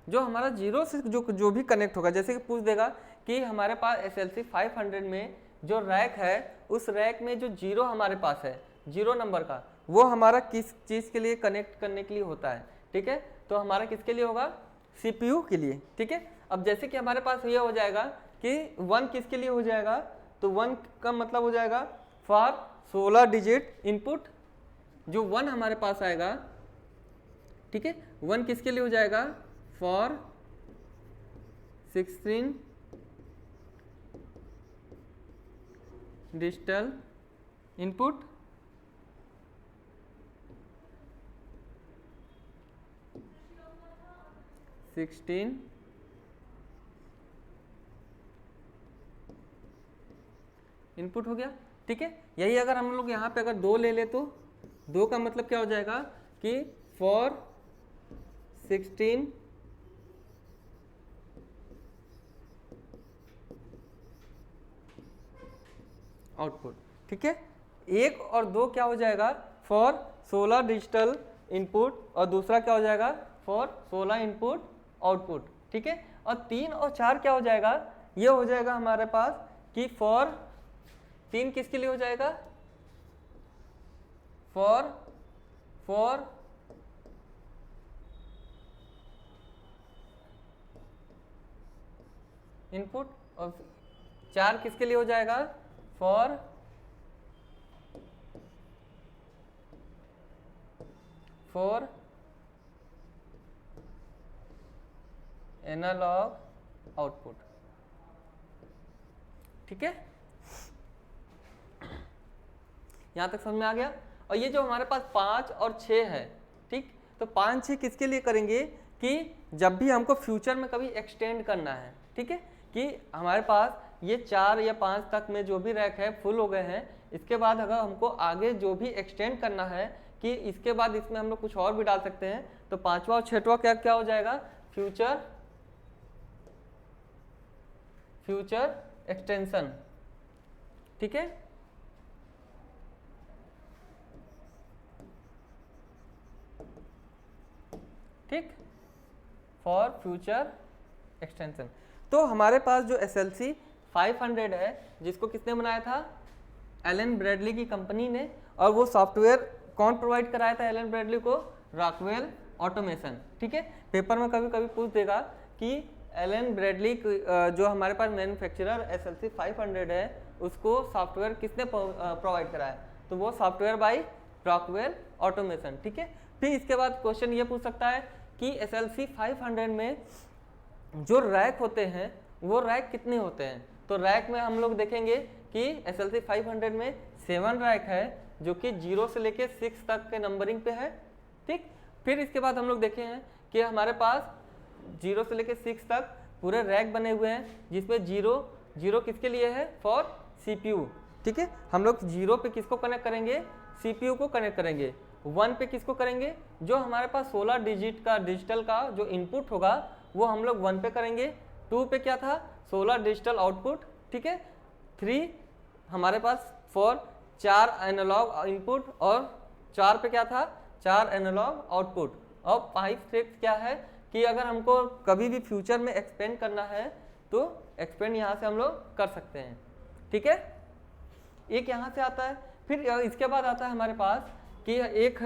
S1: जो हमारा 0 से जो भी कनेक्ट होगा, जैसे कि पूछ देगा कि हमारे पास SLC 500 में जो रैक है उस रैक में जो 0 हमारे पास है, 0 नंबर का, वो हमारा किस चीज़ के लिए कनेक्ट करने के लिए होता है, ठीक है। तो हमारा किसके लिए होगा, CPU के लिए, ठीक है। अब जैसे कि हमारे पास ये हो जाएगा कि 1 किसके लिए हो जाएगा, तो 1 का मतलब हो जाएगा फॉर 16 डिजिट इनपुट, जो 1 हमारे पास आएगा, ठीक है। 1 किसके लिए हो जाएगा, फॉर 16 डिजिटल इनपुट, इनपुट हो गया, ठीक है। यही अगर हम लोग यहाँ पे अगर 2 ले ले तो 2 का मतलब क्या हो जाएगा कि फॉर 16 आउटपुट, ठीक है। 1 और 2 क्या हो जाएगा, फॉर 16 डिजिटल इनपुट, और दूसरा क्या हो जाएगा, फॉर 16 इनपुट आउटपुट, ठीक है। और 3 और 4 क्या हो जाएगा, ये हो जाएगा हमारे पास कि फॉर 3 किसके लिए हो जाएगा, फॉर इनपुट, और 4 किसके लिए हो जाएगा, फॉर एनालॉग आउटपुट, ठीक है। यहां तक समझ में आ गया। और ये जो हमारे पास 5 और 6 है, ठीक, तो 5 6 किसके लिए करेंगे कि जब भी हमको फ्यूचर में कभी एक्सटेंड करना है, ठीक है, कि हमारे पास ये 4 या 5 तक में जो भी रैक है फुल हो गए हैं, इसके बाद अगर हमको आगे जो भी एक्सटेंड करना है कि इसके बाद इसमें हम लोग कुछ और भी डाल सकते हैं, तो 5वां और 6वां क्या क्या हो जाएगा, फ्यूचर एक्सटेंशन, ठीक है। ठीक, फॉर फ्यूचर एक्सटेंशन। तो हमारे पास जो SLC 500 है, जिसको किसने बनाया था, एलन ब्रैडली की कंपनी ने, और वो सॉफ्टवेयर कौन प्रोवाइड कराया था एलन ब्रैडली को, रॉकवेल ऑटोमेशन। ठीक है, पेपर में कभी कभी पूछ देगा कि एलन ब्रैडली जो हमारे पास मैन्युफैक्चरर SLC 500 है, उसको सॉफ्टवेयर किसने प्रोवाइड कराया, तो वो सॉफ्टवेयर बाय रॉकवेल ऑटोमेशन। ठीक है, फिर इसके बाद क्वेश्चन ये पूछ सकता है कि SLC 500 में जो रैक होते हैं वो रैक कितने होते हैं। तो रैक में हम लोग देखेंगे कि SLC 500 में 7 रैक है, जो कि 0 से लेके 6 तक के नंबरिंग पे है। ठीक, फिर इसके बाद हम लोग देखे हैं कि हमारे पास 0 से लेके 6 तक पूरे रैक बने हुए हैं, जिसमें 0 किसके लिए है, फॉर CPU। ठीक है, हम लोग 0 पे किसको कनेक्ट करेंगे, CPU को कनेक्ट करेंगे। 1 पे किसको करेंगे, जो हमारे पास 16 डिजिट का डिजिटल का जो इनपुट होगा वो हम लोग 1 पे करेंगे। 2 पे क्या था, 16 डिजिटल आउटपुट। ठीक है, 3 हमारे पास फॉर 4 एनालॉग इनपुट, और 4 पे क्या था, 4 एनालॉग आउटपुट। और 5 क्या है कि अगर हमको कभी भी फ्यूचर में एक्सपेंड करना है तो एक्सपेंड यहाँ से हम लोग कर सकते हैं। ठीक है, एक यहाँ से आता है। फिर इसके बाद आता है हमारे पास कि एक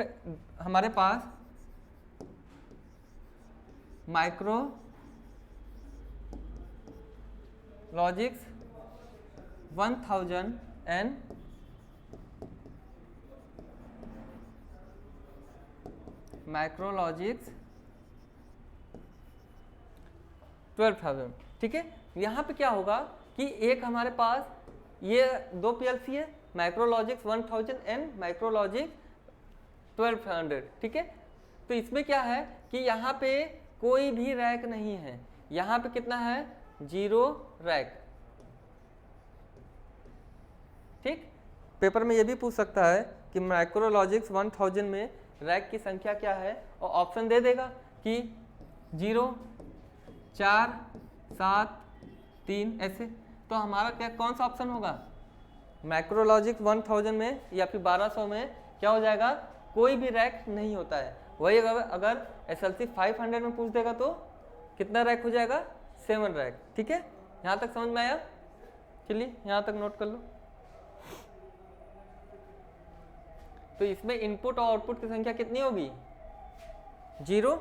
S1: हमारे पास माइक्रो लॉजिक्स 1000 एंड माइक्रोलॉजिक्स 12,000। ठीक है, यहाँ पे क्या होगा कि एक हमारे पास ये 2 PLC है, माइक्रोलॉजिक्स 1000 एंड माइक्रोलॉजिक्स 1200। ठीक है, तो इसमें क्या है कि यहाँ पे कोई भी रैक नहीं है, यहाँ पे कितना है, 0 रैक। ठीक, पेपर में ये भी पूछ सकता है कि माइक्रोलॉजिक्स 1000 में रैक की संख्या क्या है, और ऑप्शन दे देगा कि 0, 4, 7, 3 ऐसे। तो हमारा क्या कौन सा ऑप्शन होगा, माइक्रोलॉजिक्स 1000 में या फिर 1200 में क्या हो जाएगा, कोई भी रैक नहीं होता है। वही अगर SLC 500 में पूछ देगा तो कितना रैक हो जाएगा, 7 रैक। ठीक है, यहाँ तक समझ में आया, चलिए यहाँ तक नोट कर लो। तो इसमें इनपुट और आउटपुट की संख्या कितनी होगी, 0।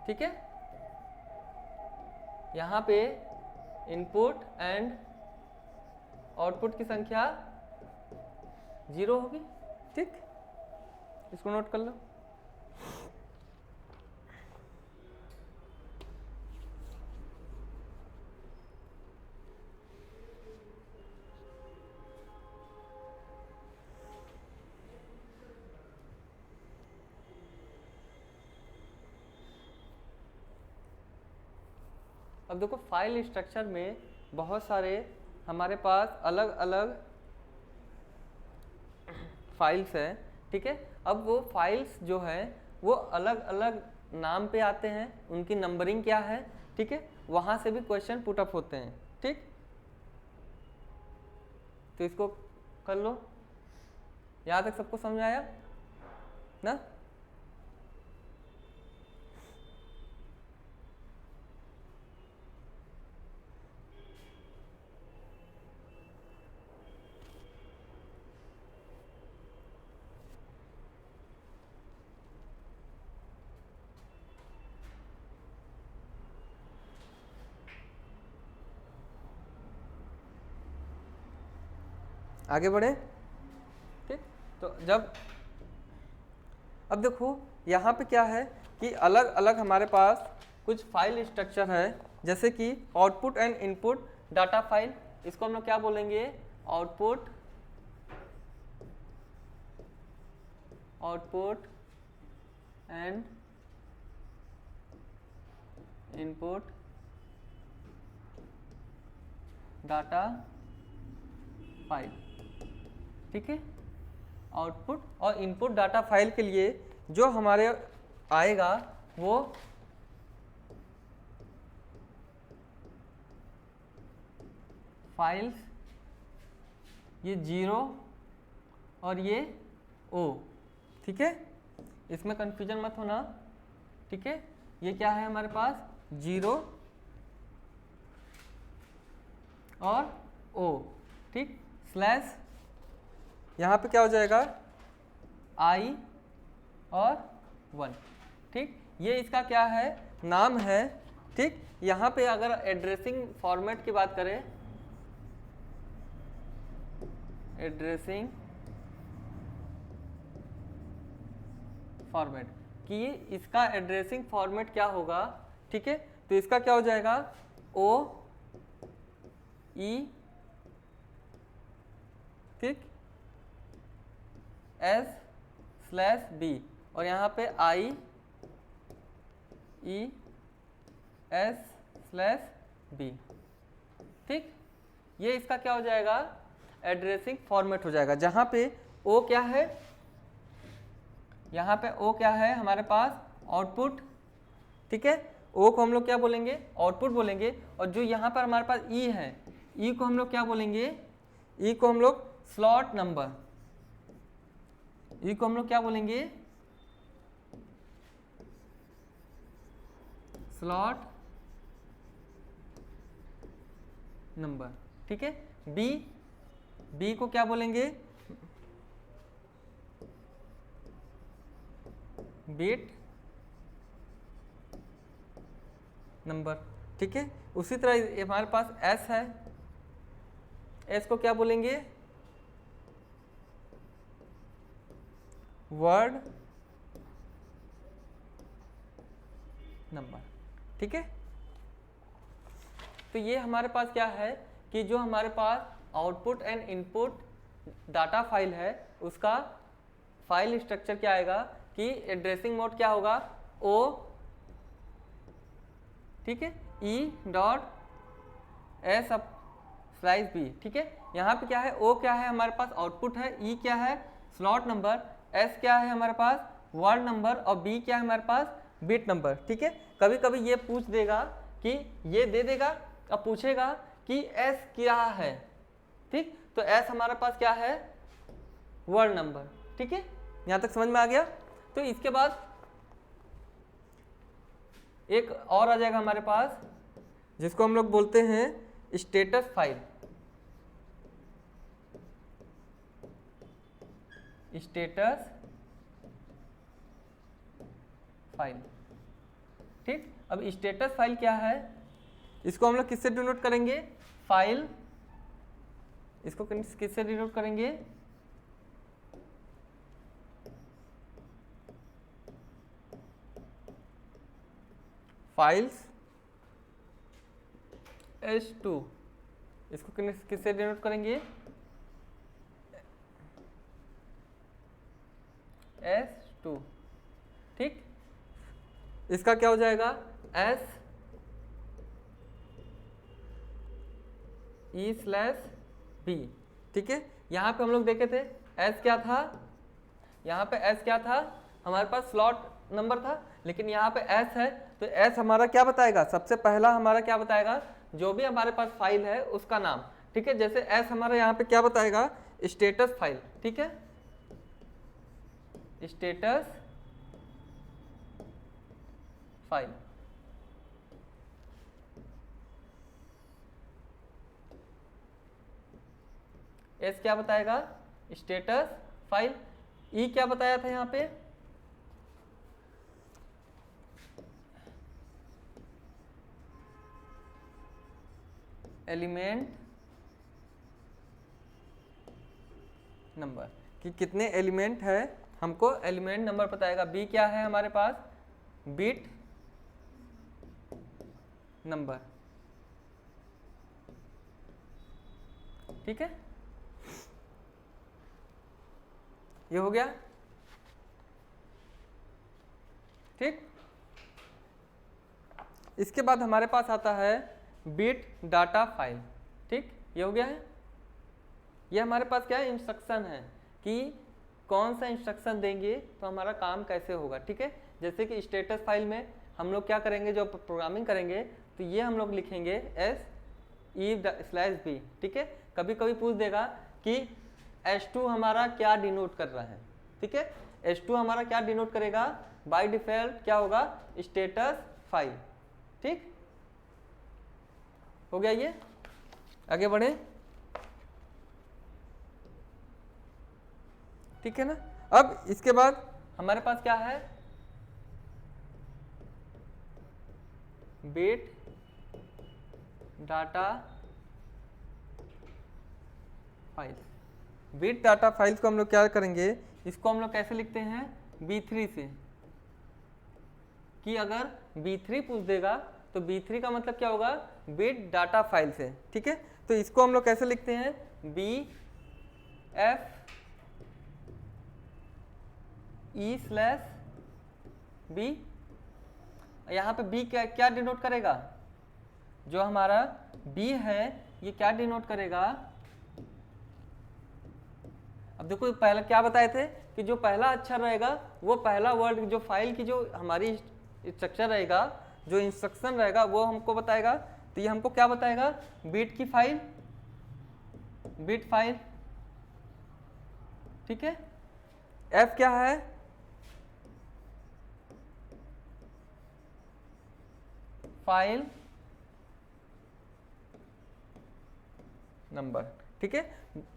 S1: ठीक है, यहाँ पे इनपुट एंड आउटपुट की संख्या 0 होगी। ठीक, इसको नोट कर लो। अब देखो, फाइल स्ट्रक्चर में बहुत सारे हमारे पास अलग अलग फाइल्स हैं। ठीक है, अब वो फाइल्स जो है वो अलग अलग नाम पे आते हैं, उनकी नंबरिंग क्या है। ठीक है, वहाँ से भी क्वेश्चन पुट अप होते हैं। ठीक, तो इसको कर लो, यहाँ तक सबको समझ आया ना। आगे बढ़े। ठीक, तो अब देखो यहाँ पे क्या है कि अलग अलग हमारे पास कुछ फाइल स्ट्रक्चर है, जैसे कि output and input data file. इसको हम लोग क्या बोलेंगे, output and input data file. ठीक है, आउटपुट और इनपुट डाटा फाइल के लिए जो हमारे आएगा वो फाइल्स, ये 0 और ये O। ठीक है, इसमें कंफ्यूजन मत होना, ठीक है, ये क्या है हमारे पास 0 और O, ठीक, स्लैश यहाँ पे क्या हो जाएगा I और 1, ठीक, ये इसका क्या है नाम है, ठीक। यहाँ पे अगर एड्रेसिंग फॉर्मेट की बात करें, एड्रेसिंग फॉर्मेट कि इसका एड्रेसिंग फॉर्मेट क्या होगा, ठीक है, तो इसका क्या हो जाएगा O E, ठीक, S/B और यहाँ पे I E S/B, ठीक, ये इसका क्या हो जाएगा एड्रेसिंग फॉर्मेट हो जाएगा, जहाँ पे O क्या है, यहाँ पे O क्या है हमारे पास आउटपुट, ठीक है, O को हम लोग क्या बोलेंगे आउटपुट बोलेंगे, और जो यहाँ पर हमारे पास E है, E को हम लोग क्या बोलेंगे, E को हम लोग स्लॉट नंबर, E को हम लोग क्या बोलेंगे स्लॉट नंबर, ठीक है। बी को क्या बोलेंगे बिट नंबर, ठीक है। उसी तरह हमारे पास एस है, एस को क्या बोलेंगे वर्ड नंबर, ठीक है। तो ये हमारे पास क्या है कि जो हमारे पास output and input data file है उसका फाइल स्ट्रक्चर क्या आएगा कि एड्रेसिंग मोड क्या होगा ओ, ठीक है, E.S/B, ठीक है। यहाँ पे क्या है O क्या है हमारे पास आउटपुट है, E क्या है स्लॉट नंबर, S क्या है हमारे पास वर्ड नंबर और B क्या है हमारे पास बिट नंबर, ठीक है। कभी कभी ये पूछ देगा कि ये दे देगा अब पूछेगा कि S क्या है, ठीक, तो S हमारे पास क्या है वर्ड नंबर, ठीक है, यहाँ तक समझ में आ गया। तो इसके बाद एक और आ जाएगा हमारे पास जिसको हम लोग बोलते हैं स्टेटस फाइल, स्टेटस फाइल, ठीक। अब स्टेटस फाइल क्या है, इसको हम लोग किससे डिनोट करेंगे फाइल, इसको किससे डिनोट करेंगे फाइल्स S2, इसको किससे डिनोट करेंगे S2, ठीक। इसका क्या हो जाएगा SE/B, ठीक है। यहाँ पे हम लोग देखे थे S क्या था, यहाँ पे S क्या था हमारे पास स्लॉट नंबर था, लेकिन यहाँ पे S है तो S हमारा क्या बताएगा, सबसे पहला हमारा क्या बताएगा जो भी हमारे पास फाइल है उसका नाम, ठीक है। जैसे S हमारा यहाँ पे क्या बताएगा स्टेटस फाइल, ठीक है, स्टेटस फाइल, S क्या बताएगा स्टेटस फाइल, E क्या बताया था यहाँ पे एलिमेंट नंबर कि कितने एलिमेंट है हमको एलिमेंट नंबर बताएगा। B क्या है हमारे पास बिट नंबर, ठीक है, ये हो गया, ठीक। इसके बाद हमारे पास आता है बिट डाटा फाइल, ठीक, ये हो गया है। ये हमारे पास क्या है इंस्ट्रक्शन है कि कौन सा इंस्ट्रक्शन देंगे तो हमारा काम कैसे होगा, ठीक है। जैसे कि स्टेटस फाइल में हम लोग क्या करेंगे जो प्रोग्रामिंग करेंगे तो ये हम लोग लिखेंगे SE/B, ठीक है। कभी कभी पूछ देगा कि S2 हमारा क्या डिनोट कर रहा है, ठीक है, S2 हमारा क्या डिनोट करेगा, बाय डिफॉल्ट क्या होगा, स्टेटस फाइल। ठीक हो गया, ये आगे बढ़े, ठीक है ना। अब इसके बाद हमारे पास क्या है, bit data file. Bit data files को हम लोग क्या करेंगे, इसको हम लोग कैसे लिखते हैं, B3 से, कि अगर B3 पूछ देगा तो B3 का मतलब क्या होगा, बिट डाटा फाइल से। ठीक है, तो इसको हम लोग कैसे लिखते हैं, BFE/B। यहाँ पे B क्या क्या डिनोट करेगा, जो हमारा B है ये क्या डिनोट करेगा, अब देखो पहला क्या बताए थे कि जो पहला अक्षर रहेगा वो पहला वर्ड, जो फाइल की जो हमारी स्ट्रक्चर रहेगा, जो इंस्ट्रक्शन रहेगा वो हमको बताएगा। तो ये हमको क्या बताएगा, बिट की फाइल, बिट फाइल। ठीक है, F क्या है, फाइल नंबर। ठीक है,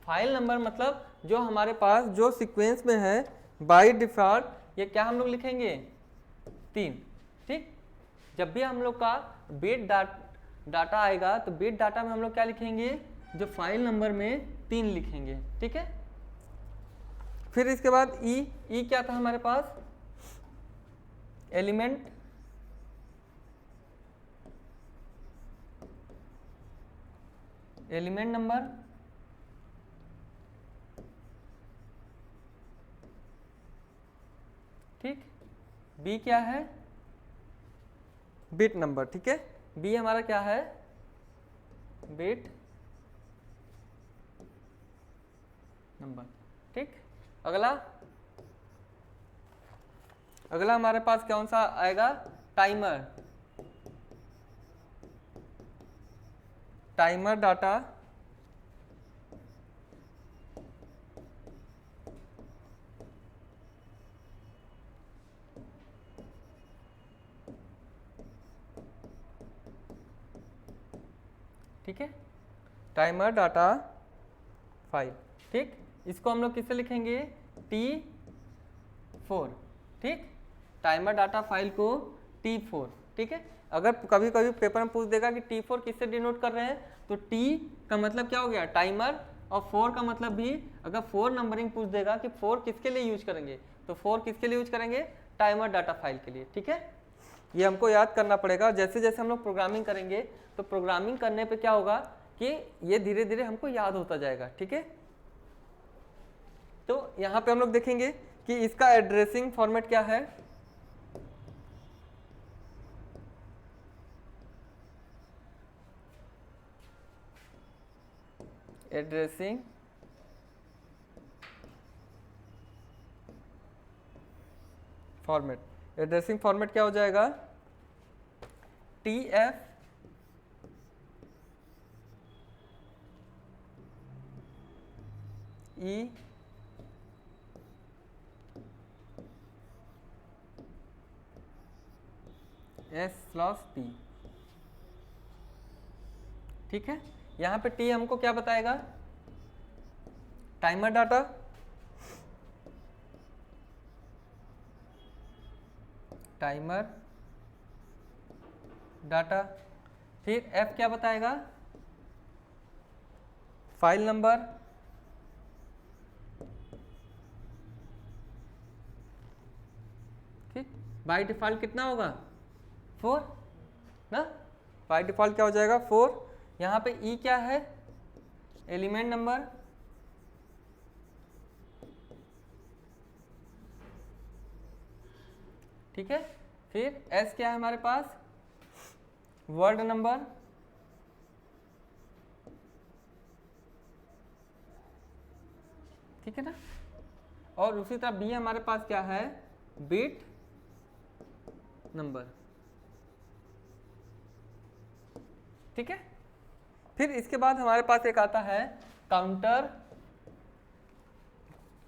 S1: फाइल नंबर मतलब जो हमारे पास जो सीक्वेंस में है बाय डिफॉल्ट ये क्या हम लोग लिखेंगे, 3। ठीक, जब भी हम लोग का बिट डाटा आएगा तो बिट डाटा में हम लोग क्या लिखेंगे, जो फाइल नंबर में 3 लिखेंगे। ठीक है, फिर इसके बाद ई क्या था हमारे पास, एलिमेंट नंबर। ठीक, बी क्या है, बिट नंबर। ठीक है, बी हमारा क्या है, बिट नंबर। ठीक, अगला हमारे पास कौन सा आएगा, टाइमर डाटा ठीक है, टाइमर डाटा फाइल। ठीक, इसको हम लोग किससे लिखेंगे, T4। ठीक, टाइमर डाटा फाइल को T4। ठीक है, अगर कभी कभी पेपर में पूछ देगा कि T4 किससे डिनोट कर रहे हैं, तो T का मतलब क्या हो गया, टाइमर, और 4 का मतलब भी, अगर 4 नंबरिंग पूछ देगा कि 4 किसके लिए यूज करेंगे, तो 4 किसके लिए यूज करेंगे, टाइमर डाटा फाइल के लिए। ठीक है, ये हमको याद करना पड़ेगा। जैसे जैसे हम लोग प्रोग्रामिंग करेंगे तो प्रोग्रामिंग करने पे क्या होगा कि ये धीरे धीरे हमको याद होता जाएगा। ठीक है, तो यहाँ पे हम लोग देखेंगे कि इसका एड्रेसिंग फॉर्मेट क्या है, एड्रेसिंग फॉर्मेट क्या हो जाएगा, TF E S/P। ठीक है, यहाँ पे T हमको क्या बताएगा, टाइमर डाटा, फिर F क्या बताएगा, फाइल नंबर, ठीक, बाय डिफॉल्ट कितना होगा, 4 ना, बाय डिफॉल्ट क्या हो जाएगा, 4। यहाँ पे E क्या है, एलिमेंट नंबर, ठीक है, फिर S क्या है हमारे पास, वर्ड नंबर, ठीक है ना, और उसी तरह B हमारे पास क्या है, बिट नंबर। ठीक है, फिर इसके बाद हमारे पास एक आता है counter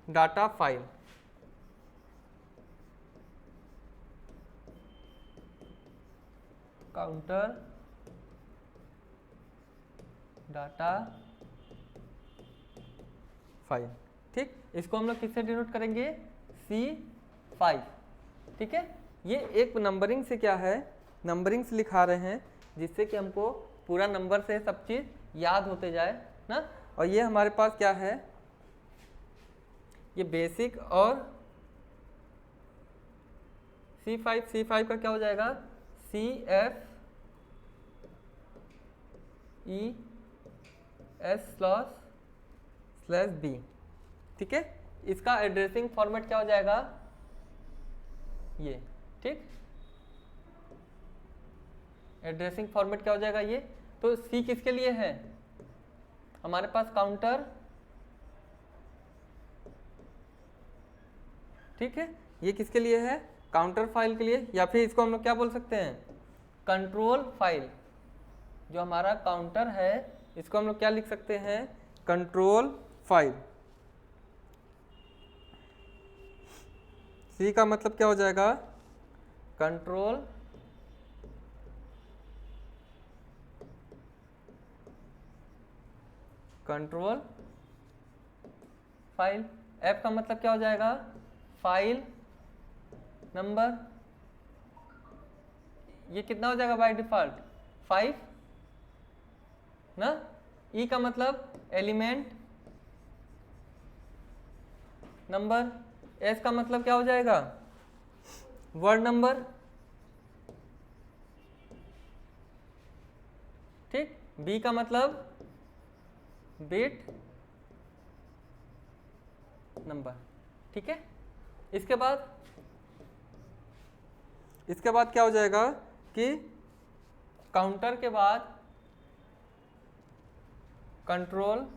S1: data file. Counter data file. ठीक, इसको हम लोग किससे डिनोट करेंगे, C5। ठीक है, ये एक नंबरिंग से क्या है, नंबरिंग से लिखा रहे हैं जिससे कि हमको पूरा नंबर से सब चीज़ याद होते जाए ना। और ये हमारे पास क्या है, ये बेसिक और C5 का क्या हो जाएगा, CFES/B। ठीक है, इसका एड्रेसिंग फॉर्मेट क्या हो जाएगा, ये। ठीक, एड्रेसिंग फॉर्मेट क्या हो जाएगा ये। तो C किसके लिए है, हमारे पास काउंटर। ठीक है, ये किसके लिए है, काउंटर फाइल के लिए, या फिर इसको हम लोग क्या बोल सकते हैं, कंट्रोल फाइल। जो हमारा काउंटर है इसको हम लोग क्या लिख सकते हैं, कंट्रोल फाइल। C का मतलब क्या हो जाएगा, कंट्रोल फाइल। F का मतलब क्या हो जाएगा, फाइल नंबर। ये कितना हो जाएगा बाय डिफॉल्ट, 5 ना। E का मतलब एलिमेंट नंबर। S का मतलब क्या हो जाएगा, वर्ड नंबर। ठीक, B का मतलब बिट नंबर। ठीक है, इसके बाद क्या हो जाएगा कि काउंटर के बाद कंट्रोल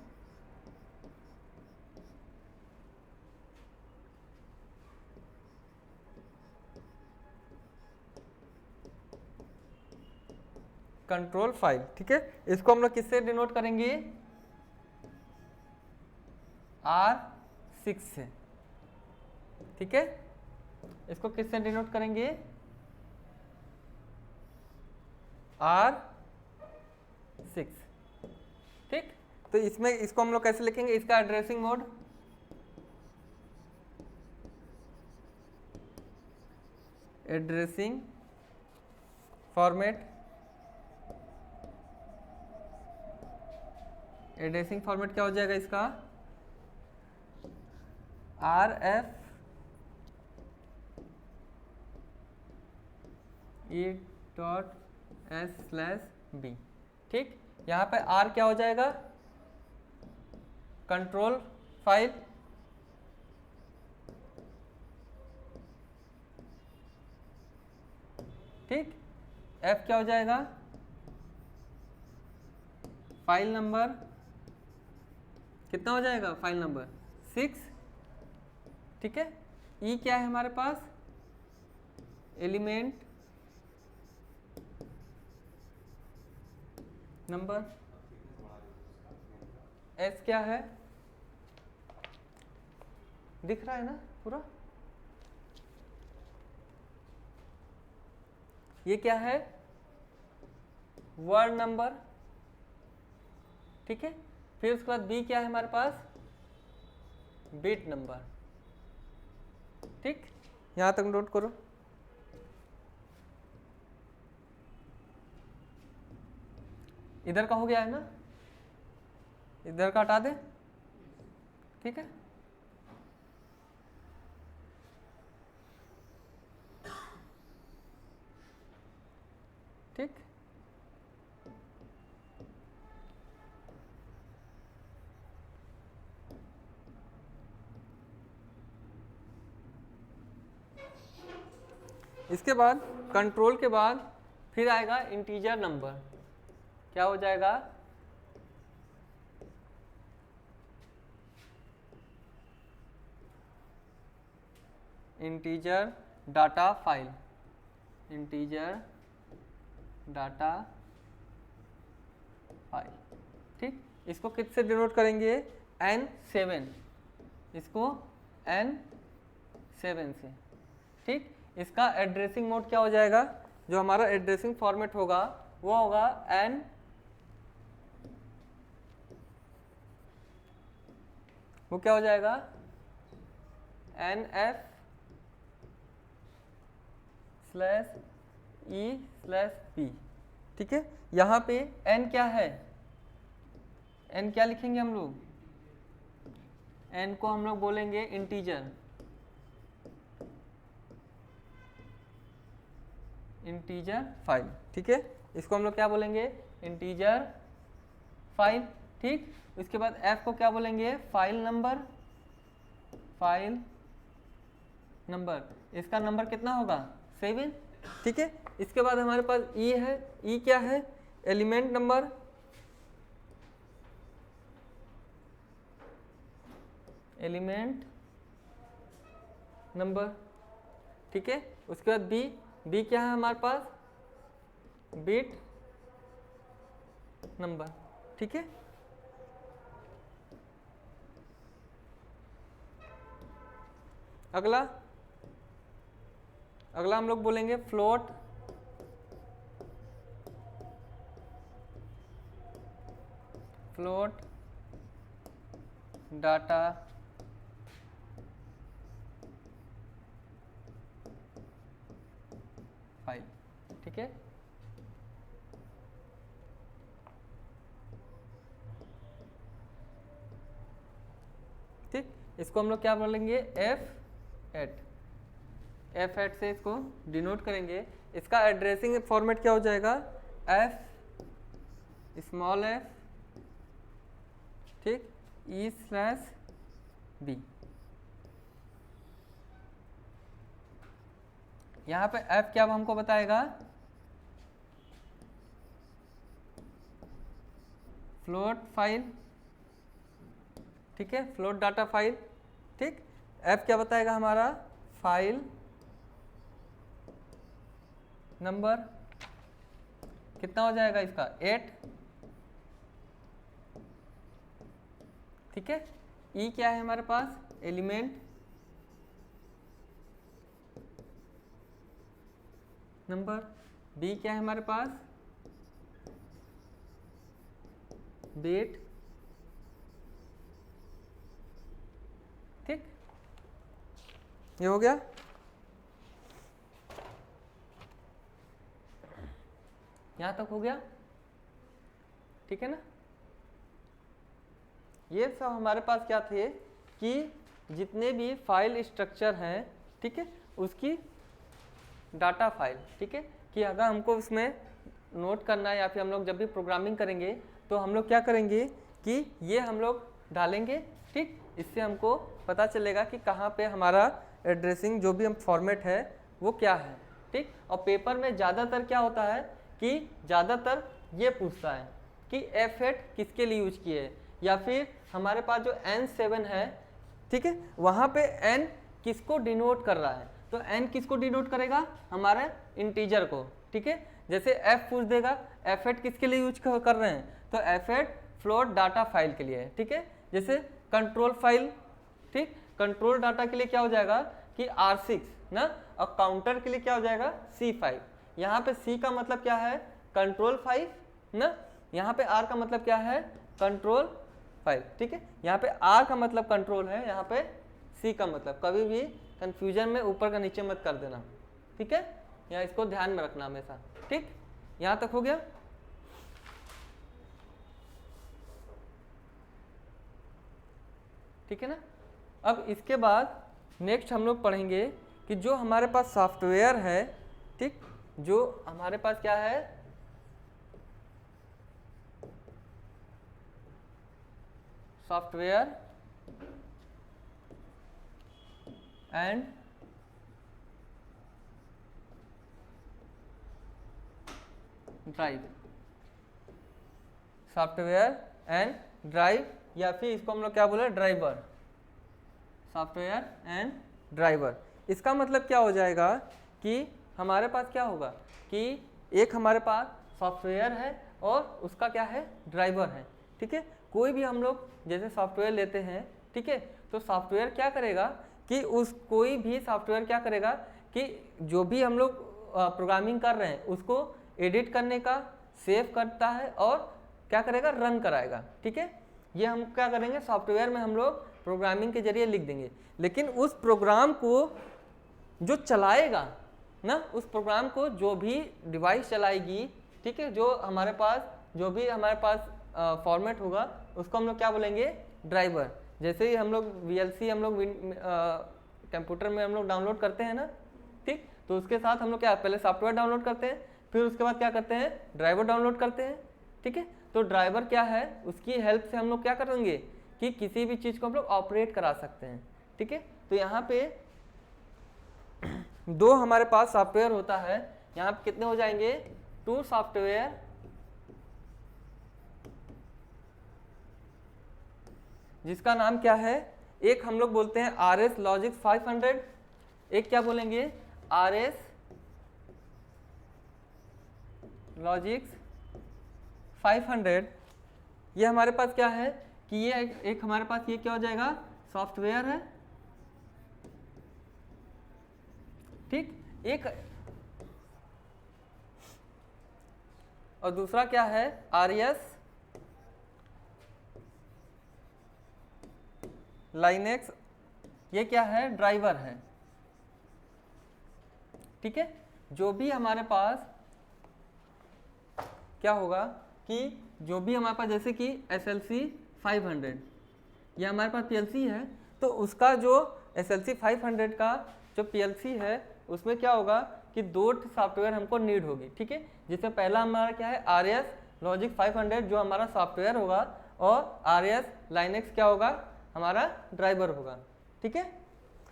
S1: फाइल। ठीक है, इसको हम लोग किससे डिनोट करेंगे, R6 से। ठीक है, इसको किससे डिनोट करेंगे, R6। ठीक, तो इसमें इसको हम लोग कैसे लिखेंगे, इसका addressing mode, addressing format. Addressing format क्या हो जाएगा इसका, RFE.S/B। ठीक, यहाँ पे R क्या हो जाएगा, कंट्रोल फाइल। ठीक, F क्या हो जाएगा, फाइल नंबर। कितना हो जाएगा, फाइल नंबर 6। ठीक है, E क्या है हमारे पास, एलिमेंट नंबर। S क्या है, दिख रहा है ना पूरा, ये क्या है, वर्ड नंबर। ठीक है, फिर उसके बाद B क्या है हमारे पास, बिट नंबर। ठीक, यहां तक नोट करो। इधर का हो गया है ना, इधर का हटा दे। ठीक है, ठीक, इसके बाद कंट्रोल के बाद फिर आएगा इंटीजर नंबर। क्या हो जाएगा, integer data file. Integer data file. ठीक, इसको किससे डिनोट करेंगे, N7। इसको N7 से। ठीक, इसका एड्रेसिंग मोड क्या हो जाएगा, जो हमारा एड्रेसिंग फॉर्मेट होगा वो होगा एन वो क्या हो जाएगा NF/E/P। ठीक है, यहाँ पे n क्या है, n क्या लिखेंगे हम लोग, n को हम लोग बोलेंगे इंटीजर, इंटीजर फाइल। ठीक है, इसको हम लोग क्या बोलेंगे, इंटीजर फाइल। ठीक, उसके बाद f को क्या बोलेंगे, फाइल नंबर, फाइल नंबर, इसका नंबर कितना होगा 7। ठीक है, इसके बाद हमारे पास ई है, ई क्या है, एलिमेंट नंबर, एलिमेंट नंबर। ठीक है, उसके बाद बी, बी क्या है हमारे पास, बिट नंबर। ठीक है, अगला अगला हम लोग बोलेंगे फ्लोट, फ्लोट डाटा फाइल। ठीक है, ठीक, इसको हम लोग क्या बोलेंगे, F8, F8 से इसको डिनोट करेंगे। इसका एड्रेसिंग फॉर्मेट क्या हो जाएगा, F स्मॉल f, ठीक, E/B। यहाँ पे F क्या हमको बताएगा, फ्लोट फाइल। ठीक है, फ्लोट डाटा फाइल। ठीक, F क्या बताएगा हमारा, फाइल नंबर, कितना हो जाएगा इसका 8। ठीक है, E क्या है हमारे पास, एलिमेंट नंबर, B क्या है हमारे पास, बिट। ठीक, ये हो गया। यहां तक हो गया, ठीक है ना। ये सब हमारे पास क्या थे कि जितने भी फाइल स्ट्रक्चर हैं, ठीक है, उसकी डाटा फाइल। ठीक है, कि अगर हमको उसमें नोट करना है या फिर हम लोग जब भी प्रोग्रामिंग करेंगे तो हम लोग क्या करेंगे कि ये हम लोग डालेंगे। ठीक, इससे हमको पता चलेगा कि कहाँ पे हमारा एड्रेसिंग जो भी हम फॉर्मेट है वो क्या है। ठीक, और पेपर में ज़्यादातर क्या होता है कि ज़्यादातर ये पूछता है कि F8 किसके लिए यूज किए, या फिर हमारे पास जो N7 है, ठीक है, वहाँ पे N किसको डिनोट कर रहा है, तो N किसको डिनोट करेगा, हमारे इंटीजर को। ठीक है, जैसे F पूछ देगा F8 किसके लिए यूज कर रहे हैं, तो F8 फ्लोट डाटा फाइल के लिए है। ठीक है, जैसे कंट्रोल फाइल, ठीक, कंट्रोल डाटा के लिए क्या हो जाएगा कि R6 ना, और काउंटर के लिए क्या हो जाएगा C5। यहाँ पे C का मतलब क्या है, कंट्रोल 5 ना, यहाँ पे R का मतलब क्या है, कंट्रोल 5। ठीक है, यहाँ पे R का मतलब कंट्रोल है, यहाँ पे C का मतलब, कभी भी कंफ्यूजन में ऊपर का नीचे मत कर देना। ठीक है, यहाँ इसको ध्यान में रखना हमेशा। ठीक, यहाँ तक हो गया। ठीक है ना। अब इसके बाद नेक्स्ट हम लोग पढ़ेंगे कि जो हमारे पास सॉफ्टवेयर है, ठीक, जो हमारे पास क्या है, software and drive, software and drive, या फिर इसको हम लोग क्या बोले, ड्राइवर, सॉफ्टवेयर एंड ड्राइवर। इसका मतलब क्या हो जाएगा कि हमारे पास क्या होगा कि एक हमारे पास सॉफ्टवेयर है और उसका क्या है, ड्राइवर है। ठीक है, कोई भी हम लोग जैसे सॉफ्टवेयर लेते हैं, ठीक है, तो सॉफ्टवेयर क्या करेगा कि उस कोई भी सॉफ्टवेयर क्या करेगा कि जो भी हम लोग प्रोग्रामिंग कर रहे हैं उसको एडिट करने का, सेव करता है और क्या करेगा, रन कराएगा। ठीक है, ये हम क्या करेंगे, सॉफ्टवेयर में हम लोग प्रोग्रामिंग के जरिए लिख देंगे। लेकिन उस प्रोग्राम को जो चलाएगा ना, उस प्रोग्राम को जो भी डिवाइस चलाएगी, ठीक है, जो हमारे पास फॉर्मेट होगा उसको हम लोग क्या बोलेंगे, ड्राइवर। जैसे ही हम लोग VLC हम लोग कंप्यूटर में हम लोग डाउनलोड करते हैं ना, ठीक, तो उसके साथ हम लोग क्या, पहले सॉफ्टवेयर डाउनलोड करते हैं, फिर उसके बाद क्या करते हैं, ड्राइवर डाउनलोड करते हैं। ठीक है, तो ड्राइवर क्या है, उसकी हेल्प से हम लोग क्या करेंगे कि किसी भी चीज़ को हम लोग ऑपरेट करा सकते हैं। ठीक है, तो यहाँ पे दो हमारे पास सॉफ्टवेयर होता है, यहाँ पे कितने हो जाएंगे, 2 सॉफ्टवेयर जिसका नाम क्या है, एक हम लोग बोलते हैं RS Logix 500, एक क्या बोलेंगे, RS Logix 500। ये हमारे पास क्या है कि ये एक हमारे पास ये क्या हो जाएगा, सॉफ्टवेयर है। ठीक, एक और दूसरा क्या है, RS Linux, ये क्या है, ड्राइवर है। ठीक है, जो भी हमारे पास क्या होगा कि जो भी हमारे पास, जैसे कि SLC 500 ये हमारे पास PLC है, तो उसका जो SLC 500 का जो PLC है उसमें क्या होगा कि 2 सॉफ्टवेयर हमको नीड होगी। ठीक है, जिसमें पहला हमारा क्या है, RS Logix 500 जो हमारा सॉफ्टवेयर होगा, और RS Linux क्या होगा, हमारा ड्राइवर होगा। ठीक है,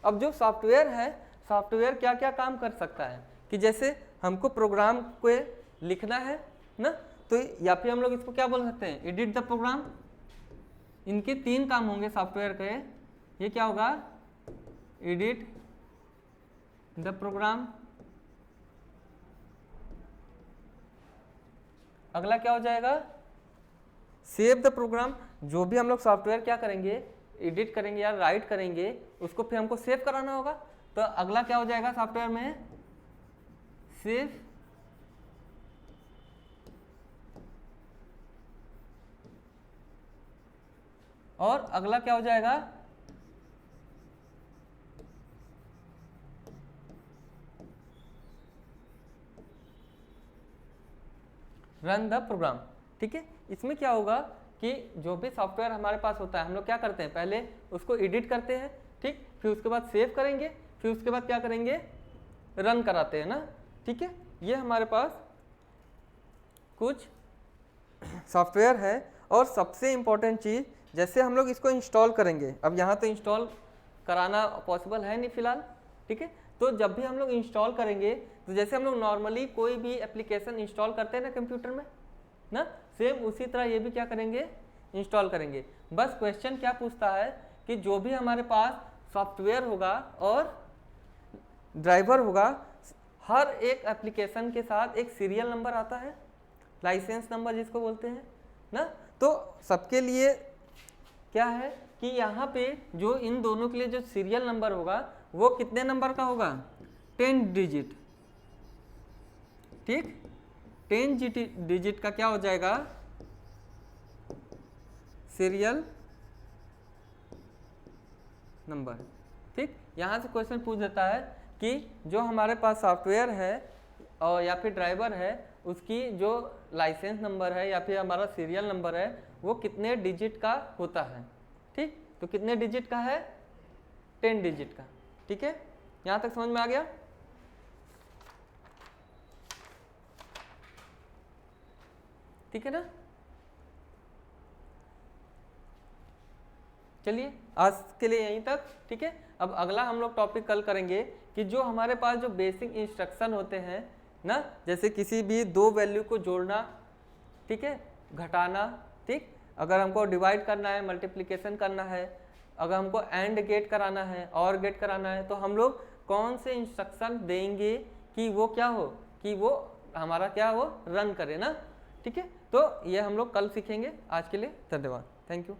S1: अब जो सॉफ्टवेयर है, सॉफ्टवेयर क्या क्या काम कर सकता है कि जैसे हमको प्रोग्राम को लिखना है ना, तो या फिर हम लोग इसको क्या बोल सकते हैं, एडिट द प्रोग्राम। इनके 3 काम होंगे सॉफ्टवेयर के, ये क्या होगा, एडिट द प्रोग्राम, अगला क्या हो जाएगा, सेव द प्रोग्राम। जो भी हम लोग सॉफ्टवेयर क्या करेंगे, एडिट करेंगे या राइट करेंगे, उसको फिर हमको सेव कराना होगा, तो अगला क्या हो जाएगा सॉफ्टवेयर में, सेव। और अगला क्या हो जाएगा, रन द प्रोग्राम। ठीक है, इसमें क्या होगा कि जो भी सॉफ्टवेयर हमारे पास होता है, हम लोग क्या करते हैं, पहले उसको एडिट करते हैं, ठीक, फिर उसके बाद सेव करेंगे, फिर उसके बाद क्या करेंगे, रन कराते हैं ना। ठीक है, ये हमारे पास कुछ सॉफ्टवेयर है। और सबसे इम्पोर्टेंट चीज़, जैसे हम लोग इसको इंस्टॉल करेंगे, अब यहाँ तो इंस्टॉल कराना पॉसिबल है नहीं फिलहाल। ठीक है, तो जब भी हम लोग इंस्टॉल करेंगे, तो जैसे हम लोग नॉर्मली कोई भी एप्लीकेशन इंस्टॉल करते हैं ना कंप्यूटर में ना, सेम उसी तरह ये भी क्या करेंगे, इंस्टॉल करेंगे। बस क्वेश्चन क्या पूछता है कि जो भी हमारे पास सॉफ्टवेयर होगा और ड्राइवर होगा, हर एक एप्लीकेशन के साथ एक सीरियल नंबर आता है, लाइसेंस नंबर जिसको बोलते हैं ना। तो सबके लिए क्या है कि यहाँ पे जो इन दोनों के लिए जो सीरियल नंबर होगा वो कितने नंबर का होगा, 10 डिजिट। ठीक, 10 डिजिट का क्या हो जाएगा, सीरियल नंबर। ठीक, यहाँ से क्वेश्चन पूछ देता है कि जो हमारे पास सॉफ्टवेयर है और या फिर ड्राइवर है, उसकी जो लाइसेंस नंबर है या फिर हमारा सीरियल नंबर है वो कितने डिजिट का होता है। ठीक, तो कितने डिजिट का है, 10 डिजिट का। ठीक है, यहाँ तक समझ में आ गया। ठीक है ना, चलिए आज के लिए यहीं तक। ठीक है, अब अगला हम लोग टॉपिक कल करेंगे कि जो हमारे पास जो बेसिक इंस्ट्रक्शन होते हैं ना, जैसे किसी भी 2 वैल्यू को जोड़ना, ठीक है, घटाना, ठीक, अगर हमको डिवाइड करना है, मल्टीप्लिकेशन करना है, अगर हमको एंड गेट कराना है, और गेट कराना है, तो हम लोग कौन से इंस्ट्रक्शन देंगे कि वो क्या हो, कि वो हमारा क्या हो, रन करे ना। ठीक है, तो ये हम लोग कल सीखेंगे। आज के लिए धन्यवाद, थैंक यू।